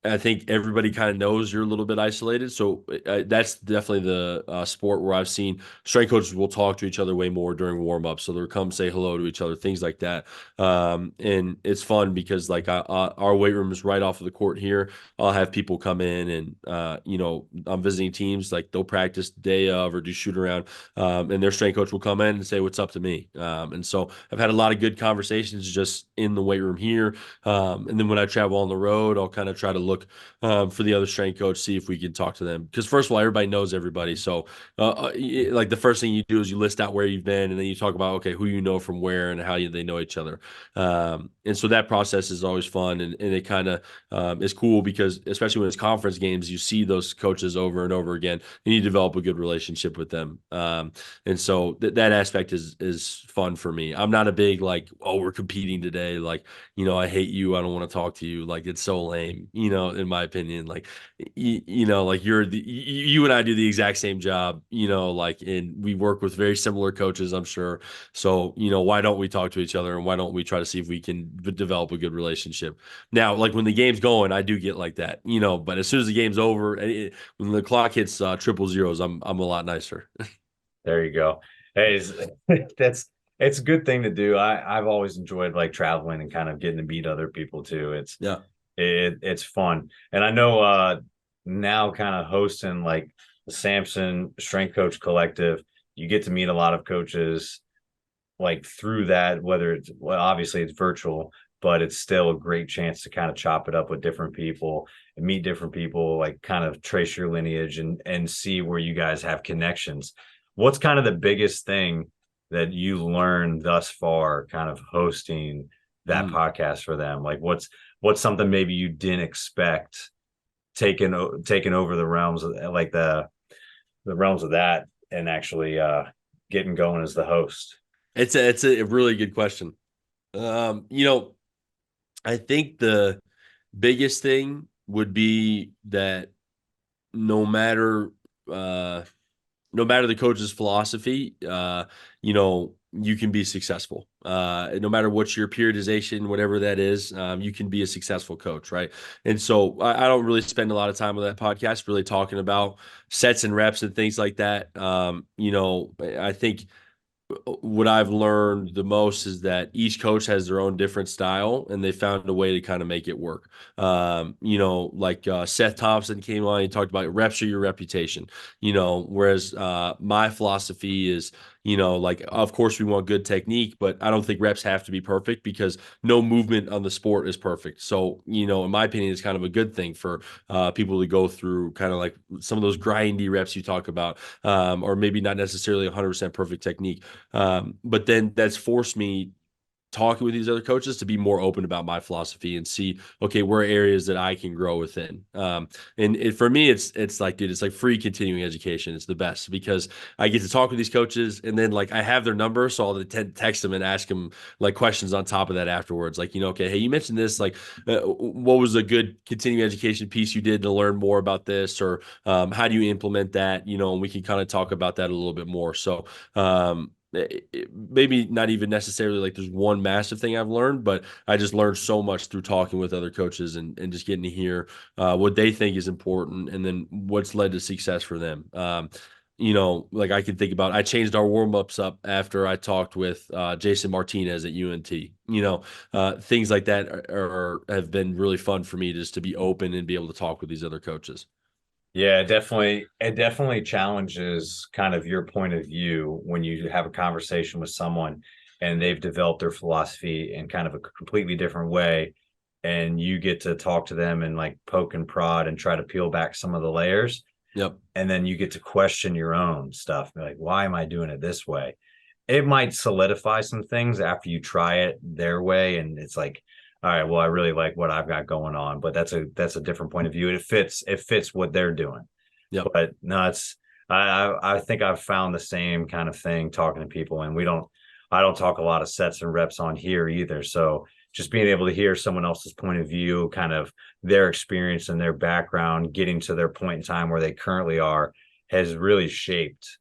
B: I think everybody kind of knows you're a little bit isolated. So that's definitely the sport where I've seen strength coaches will talk to each other way more during warm up. So they'll come say hello to each other, things like that. And it's fun because like our weight room is right off of the court here. I'll have people come in and, I'm visiting teams, like they'll practice day of or do shoot around. And their strength coach will come in and say, "What's up?" to me. And so I've had a lot of good conversations just in the weight room here. And then when I travel on the road, I'll kind of try to look for the other strength coach, see if we can talk to them. Because first of all, everybody knows everybody. So like the first thing you do is you list out where you've been, and then you talk about, okay, who you know from where and how they know each other. And so that process is always fun, and it kind of is cool because especially when it's conference games, you see those coaches over and over again, and you develop a good relationship with them. And so that aspect is fun for me. I'm not a big like, oh, we're competing today. Like, I hate you. I don't want to talk to you. Like, it's so lame, in my opinion. Like, like you and I do the exact same job, like, and we work with very similar coaches, I'm sure. So, why don't we talk to each other, and why don't we try to see if we can develop a good relationship? Now, like when the game's going, I do get like that, but as soon as the game's over, when the clock hits triple zeros, I'm a lot nicer.
A: There you go. Hey, that's it's a good thing to do. I've always enjoyed like traveling and kind of getting to meet other people too.
B: Yeah.
A: It's fun. And I know now kind of hosting like the Samson Strength Coach Collective, you get to meet a lot of coaches like through that, whether it's, well, obviously it's virtual, but it's still a great chance to kind of chop it up with different people and meet different people, like kind of trace your lineage and see where you guys have connections. What's kind of the biggest thing that you learned thus far, kind of hosting that
B: Mm.
A: podcast for them? Like what's something maybe you didn't expect taking over the realms of like the realms of that and actually getting going as the host?
B: It's a really good question. I think the biggest thing would be that no matter uh no matter the coach's philosophy, you can be successful. No matter what your periodization, whatever that is, you can be a successful coach, right? And so I don't really spend a lot of time on that podcast really talking about sets and reps and things like that. I think what I've learned the most is that each coach has their own different style, and they found a way to kind of make it work. Seth Thompson came on, he talked about reps are your reputation. Whereas my philosophy is, of course we want good technique, but I don't think reps have to be perfect because no movement on the sport is perfect. So, in my opinion, it's kind of a good thing for people to go through kind of like some of those grindy reps you talk about, or maybe not necessarily 100% perfect technique. But then that's forced me talking with these other coaches to be more open about my philosophy and see, okay, where are areas that I can grow within. For me, it's like, dude, it's like free continuing education. It's the best because I get to talk with these coaches, and then like I have their number, so I'll text them and ask them like questions on top of that afterwards. Like, okay, hey, you mentioned this, like, what was a good continuing education piece you did to learn more about this, or how do you implement that? And we can kind of talk about that a little bit more. So, maybe not even necessarily like there's one massive thing I've learned, but I just learned so much through talking with other coaches and just getting to hear what they think is important and then what's led to success for them. Like I can think about, I changed our warm-ups up after I talked with Jason Martinez at UNT. Things like that have been really fun for me just to be open and be able to talk with these other coaches.
A: Yeah, definitely. It definitely challenges kind of your point of view when you have a conversation with someone and they've developed their philosophy in kind of a completely different way. And you get to talk to them and like poke and prod and try to peel back some of the layers.
B: Yep.
A: And then you get to question your own stuff. Like, why am I doing it this way? It might solidify some things after you try it their way. And it's like, all right, well, I really like what I've got going on, but that's a different point of view. It fits what they're doing.
B: Yep.
A: But no, I think I've found the same kind of thing talking to people, and I don't talk a lot of sets and reps on here either. So just being able to hear someone else's point of view, kind of their experience and their background, getting to their point in time where they currently are, has really shaped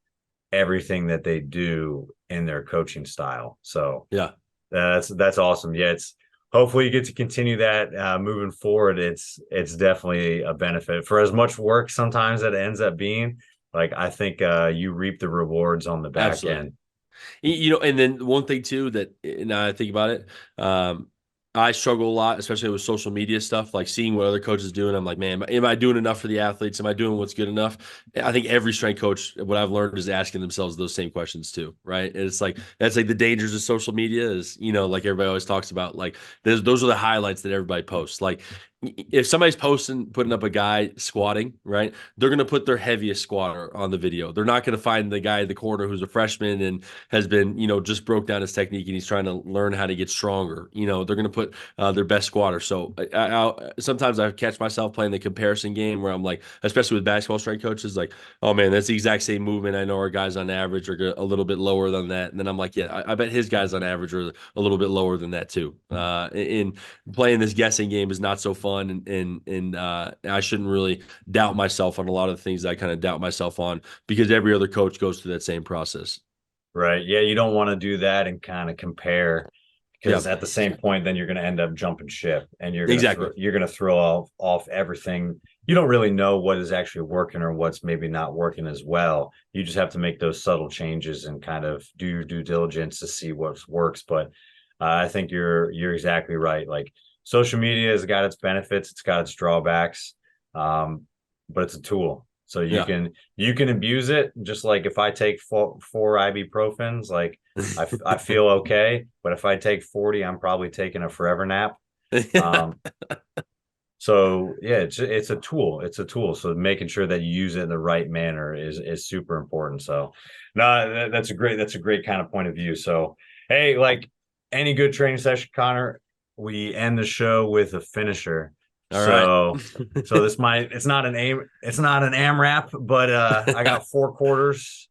A: everything that they do in their coaching style. So
B: yeah,
A: that's awesome. Yeah, it's hopefully you get to continue that moving forward. It's definitely a benefit for as much work sometimes that it ends up being. Like I think you reap the rewards on the back
B: absolutely.
A: end.
B: And then one thing too that now I think about it, I struggle a lot, especially with social media stuff, like seeing what other coaches doing. I'm like, man, am I doing enough for the athletes? Am I doing what's good enough? I think every strength coach, what I've learned is asking themselves those same questions too, right? And it's like, that's like the dangers of social media is, like everybody always talks about, like those are the highlights that everybody posts. Like if somebody's putting up a guy squatting, right? They're going to put their heaviest squatter on the video. They're not going to find the guy in the corner who's a freshman and has been, just broke down his technique and he's trying to learn how to get stronger. They're going to put their best squatter. So sometimes I catch myself playing the comparison game where I'm like, especially with basketball strength coaches, like, oh man, that's the exact same movement. I know our guys on average are a little bit lower than that. And then I'm like, yeah, I bet his guys on average are a little bit lower than that too. In playing this guessing game is not so fun. And I shouldn't really doubt myself on a lot of the things that I kind of doubt myself on because every other coach goes through that same process.
A: Right. Yeah, you don't want to do that and kind of compare because
B: Yeah,
A: at the same point, then you're going to end up jumping ship and
B: exactly.
A: you're going to throw off everything. You don't really know what is actually working or what's maybe not working as well. You just have to make those subtle changes and kind of do your due diligence to see what works. But I think you're exactly right. Like social media has got its benefits, it's got its drawbacks, but it's a tool. So
B: Yeah.
A: you can abuse it. Just like if I take four ibuprofens, like I feel okay. But if I take 40, I'm probably taking a forever nap. Um, so yeah, it's a tool. It's a tool. So making sure that you use it in the right manner is super important. So no, that's a great kind of point of view. So hey, like any good training session, Connor, we end the show with a finisher.
B: All right.
A: So it's not an AMRAP, but I got 4 quarters,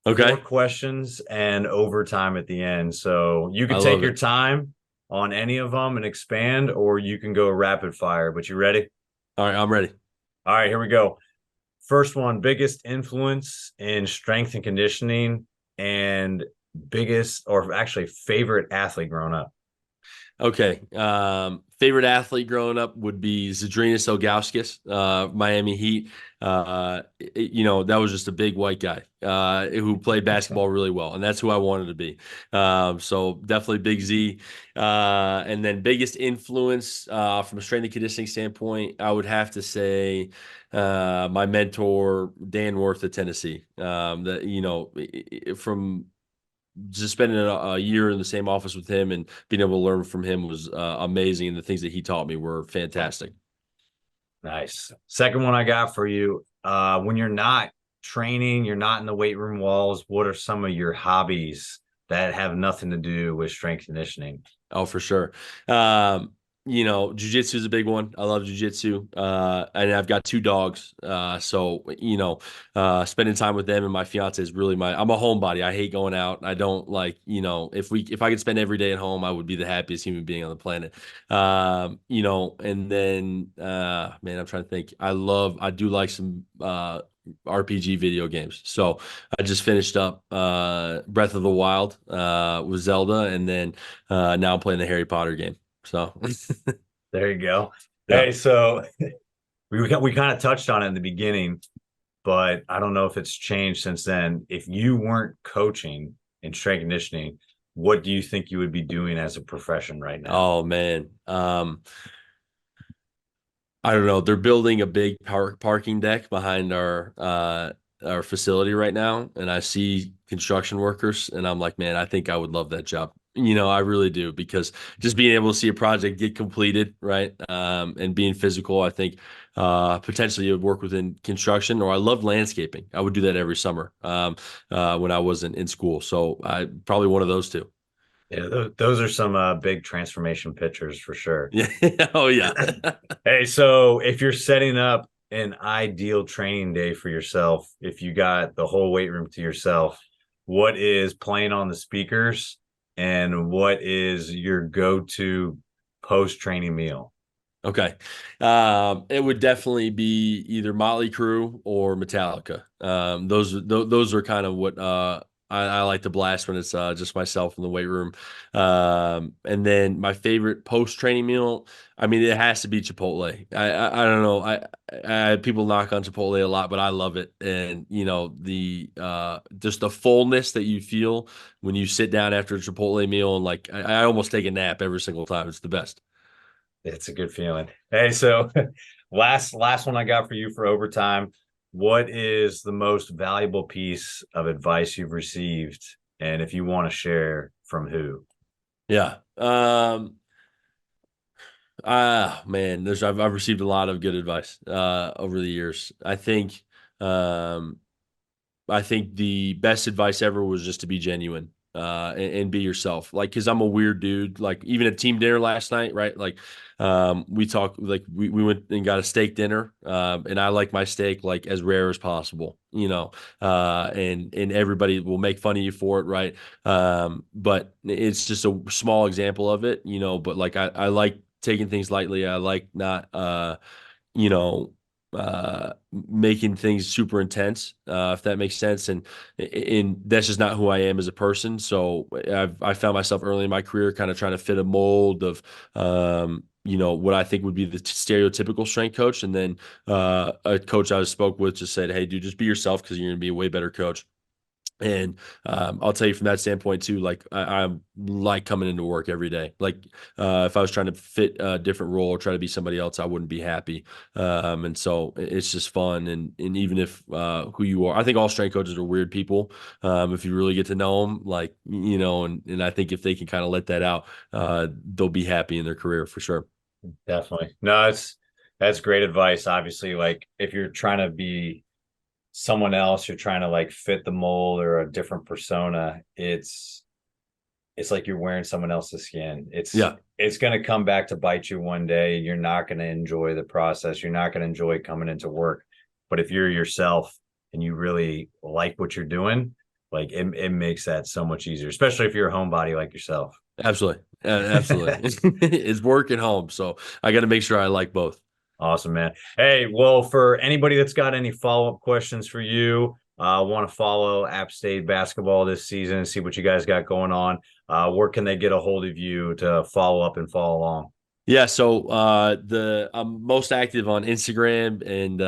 A: 4 questions, and overtime at the end. So you
B: I
A: can take
B: love
A: your
B: it.
A: time on any of them and expand, or you can go rapid fire. But you ready?
B: All right, I'm ready.
A: All right, here we go. first one, biggest influence in strength and conditioning, and biggest or actually favorite athlete growing up.
B: Okay. Favorite athlete growing up would be Zydrunas Ilgauskas, Miami Heat. That was just a big white guy who played basketball really well, and that's who I wanted to be. So definitely Big Z. And then biggest influence from a strength and conditioning standpoint, I would have to say my mentor Dan Worth at Tennessee. From just spending a year in the same office with him and being able to learn from him was amazing. And the things that he taught me were fantastic.
A: Nice. Second one I got for you. When you're not training, you're not in the weight room walls, what are some of your hobbies that have nothing to do with strength conditioning?
B: Oh, for sure. Jujitsu is a big one. I love jujitsu. And I've got two dogs. Spending time with them and my fiance is really I'm a homebody. I hate going out. I don't like, if I could spend every day at home, I would be the happiest human being on the planet. And then, man, I'm trying to think. I do like some, RPG video games. So I just finished up Breath of the Wild with Zelda, and then now I'm playing the Harry Potter game. So
A: There you go.
B: yeah.
A: Hey, so we kind of touched on it in the beginning, but I don't know if it's changed since then. If you weren't coaching in strength conditioning, what do you think you would be doing as a profession right now?
B: Oh man. I don't know. They're building a big parking deck behind our facility right now, and I see construction workers, and I'm like, man, I think I would love that job. I really do, because just being able to see a project get completed, right, and being physical, I think potentially it would work within construction. Or I love landscaping. I would do that every summer when I wasn't in school. So I probably one of those two.
A: Yeah, those are some big transformation pictures for sure.
B: Yeah. Oh yeah.
A: Hey, so if you're setting up an ideal training day for yourself, if you got the whole weight room to yourself, what is playing on the speakers and what is your go-to post-training meal?
B: Okay. It would definitely be either Motley Crue or Metallica. Those are kind of what I like to blast when it's just myself in the weight room. And then my favorite post training meal, I mean, it has to be Chipotle. I don't know. People knock on Chipotle a lot, but I love it. And the just the fullness that you feel when you sit down after a Chipotle meal, and like I almost take a nap every single time. It's the best.
A: It's a good feeling. Hey, so last one I got for you for overtime. What is the most valuable piece of advice you've received? And if you want to share, from who?
B: Yeah. Man, I've received a lot of good advice over the years. Um I think the best advice ever was just to be genuine and be yourself. Like, cause I'm a weird dude. Like, even at team dinner last night, right? Like, we talked, like, we went and got a steak dinner. And I like my steak like as rare as possible, and everybody will make fun of you for it, right? But it's just a small example of it, but like, I like taking things lightly. I like not, you know, making things super intense, if that makes sense. And that's just not who I am as a person. So I found myself early in my career kind of trying to fit a mold of, what I think would be the stereotypical strength coach. And then a coach I spoke with just said, hey, dude, just be yourself, because you're going to be a way better coach. And I'll tell you from that standpoint too, like I'm like coming into work every day. Like if I was trying to fit a different role or try to be somebody else, I wouldn't be happy. And so it's just fun. And even if who you are, I think all strength coaches are weird people. If you really get to know them, like, and I think if they can kind of let that out, they'll be happy in their career for sure.
A: Definitely. No, that's great advice. Obviously, like if you're trying to be someone else, you're trying to like fit the mold or a different persona, it's like you're wearing someone else's skin.
B: Yeah.
A: It's going to come back to bite you one day. You're not going to enjoy the process. You're not going to enjoy coming into work. But if you're yourself and you really like what you're doing, like it makes that so much easier, especially if you're a homebody like yourself.
B: Absolutely. Absolutely. It's work and home. So I got to make sure I like both.
A: Awesome, man. Hey, well, for anybody that's got any follow-up questions for you, want to follow App State basketball this season and see what you guys got going on, where can they get a hold of you to follow up and follow along?
B: Yeah, so I'm most active on Instagram, and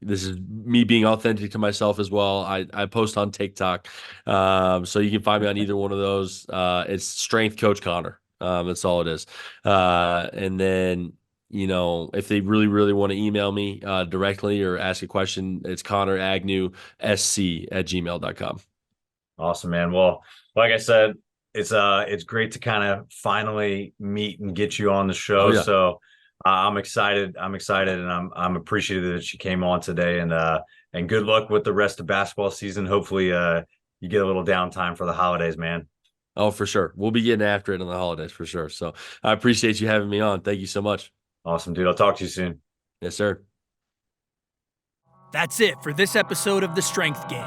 B: this is me being authentic to myself as well. I post on TikTok, so you can find me on either one of those. It's Strength Coach Connor. That's all it is. And then if they really really want to email me directly or ask a question, it's Connor Agnew SC@gmail.com.
A: Awesome, man. Well, like I said, it's great to kind of finally meet and get you on the show.
B: Oh yeah.
A: So I'm excited. I'm excited, and I'm appreciative that you came on today. And good luck with the rest of basketball season. Hopefully, you get a little downtime for the holidays, man.
B: Oh, for sure. We'll be getting after it on the holidays for sure. So I appreciate you having me on. Thank you so much.
A: Awesome, dude. I'll talk to you soon.
B: Yes, sir.
C: That's it for this episode of The Strength Game.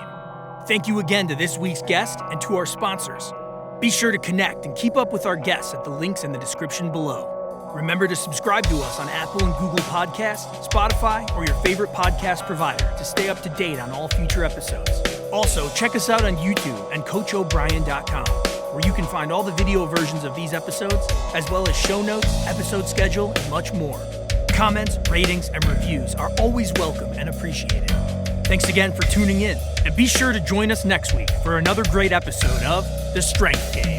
C: Thank you again to this week's guest and to our sponsors. Be sure to connect and keep up with our guests at the links in the description below. Remember to subscribe to us on Apple and Google Podcasts, Spotify, or your favorite podcast provider to stay up to date on all future episodes. Also, check us out on YouTube and CoachO'Brien.com, where you can find all the video versions of these episodes, as well as show notes, episode schedule, and much more. Comments, ratings, and reviews are always welcome and appreciated. Thanks again for tuning in, and be sure to join us next week for another great episode of The Strength Game.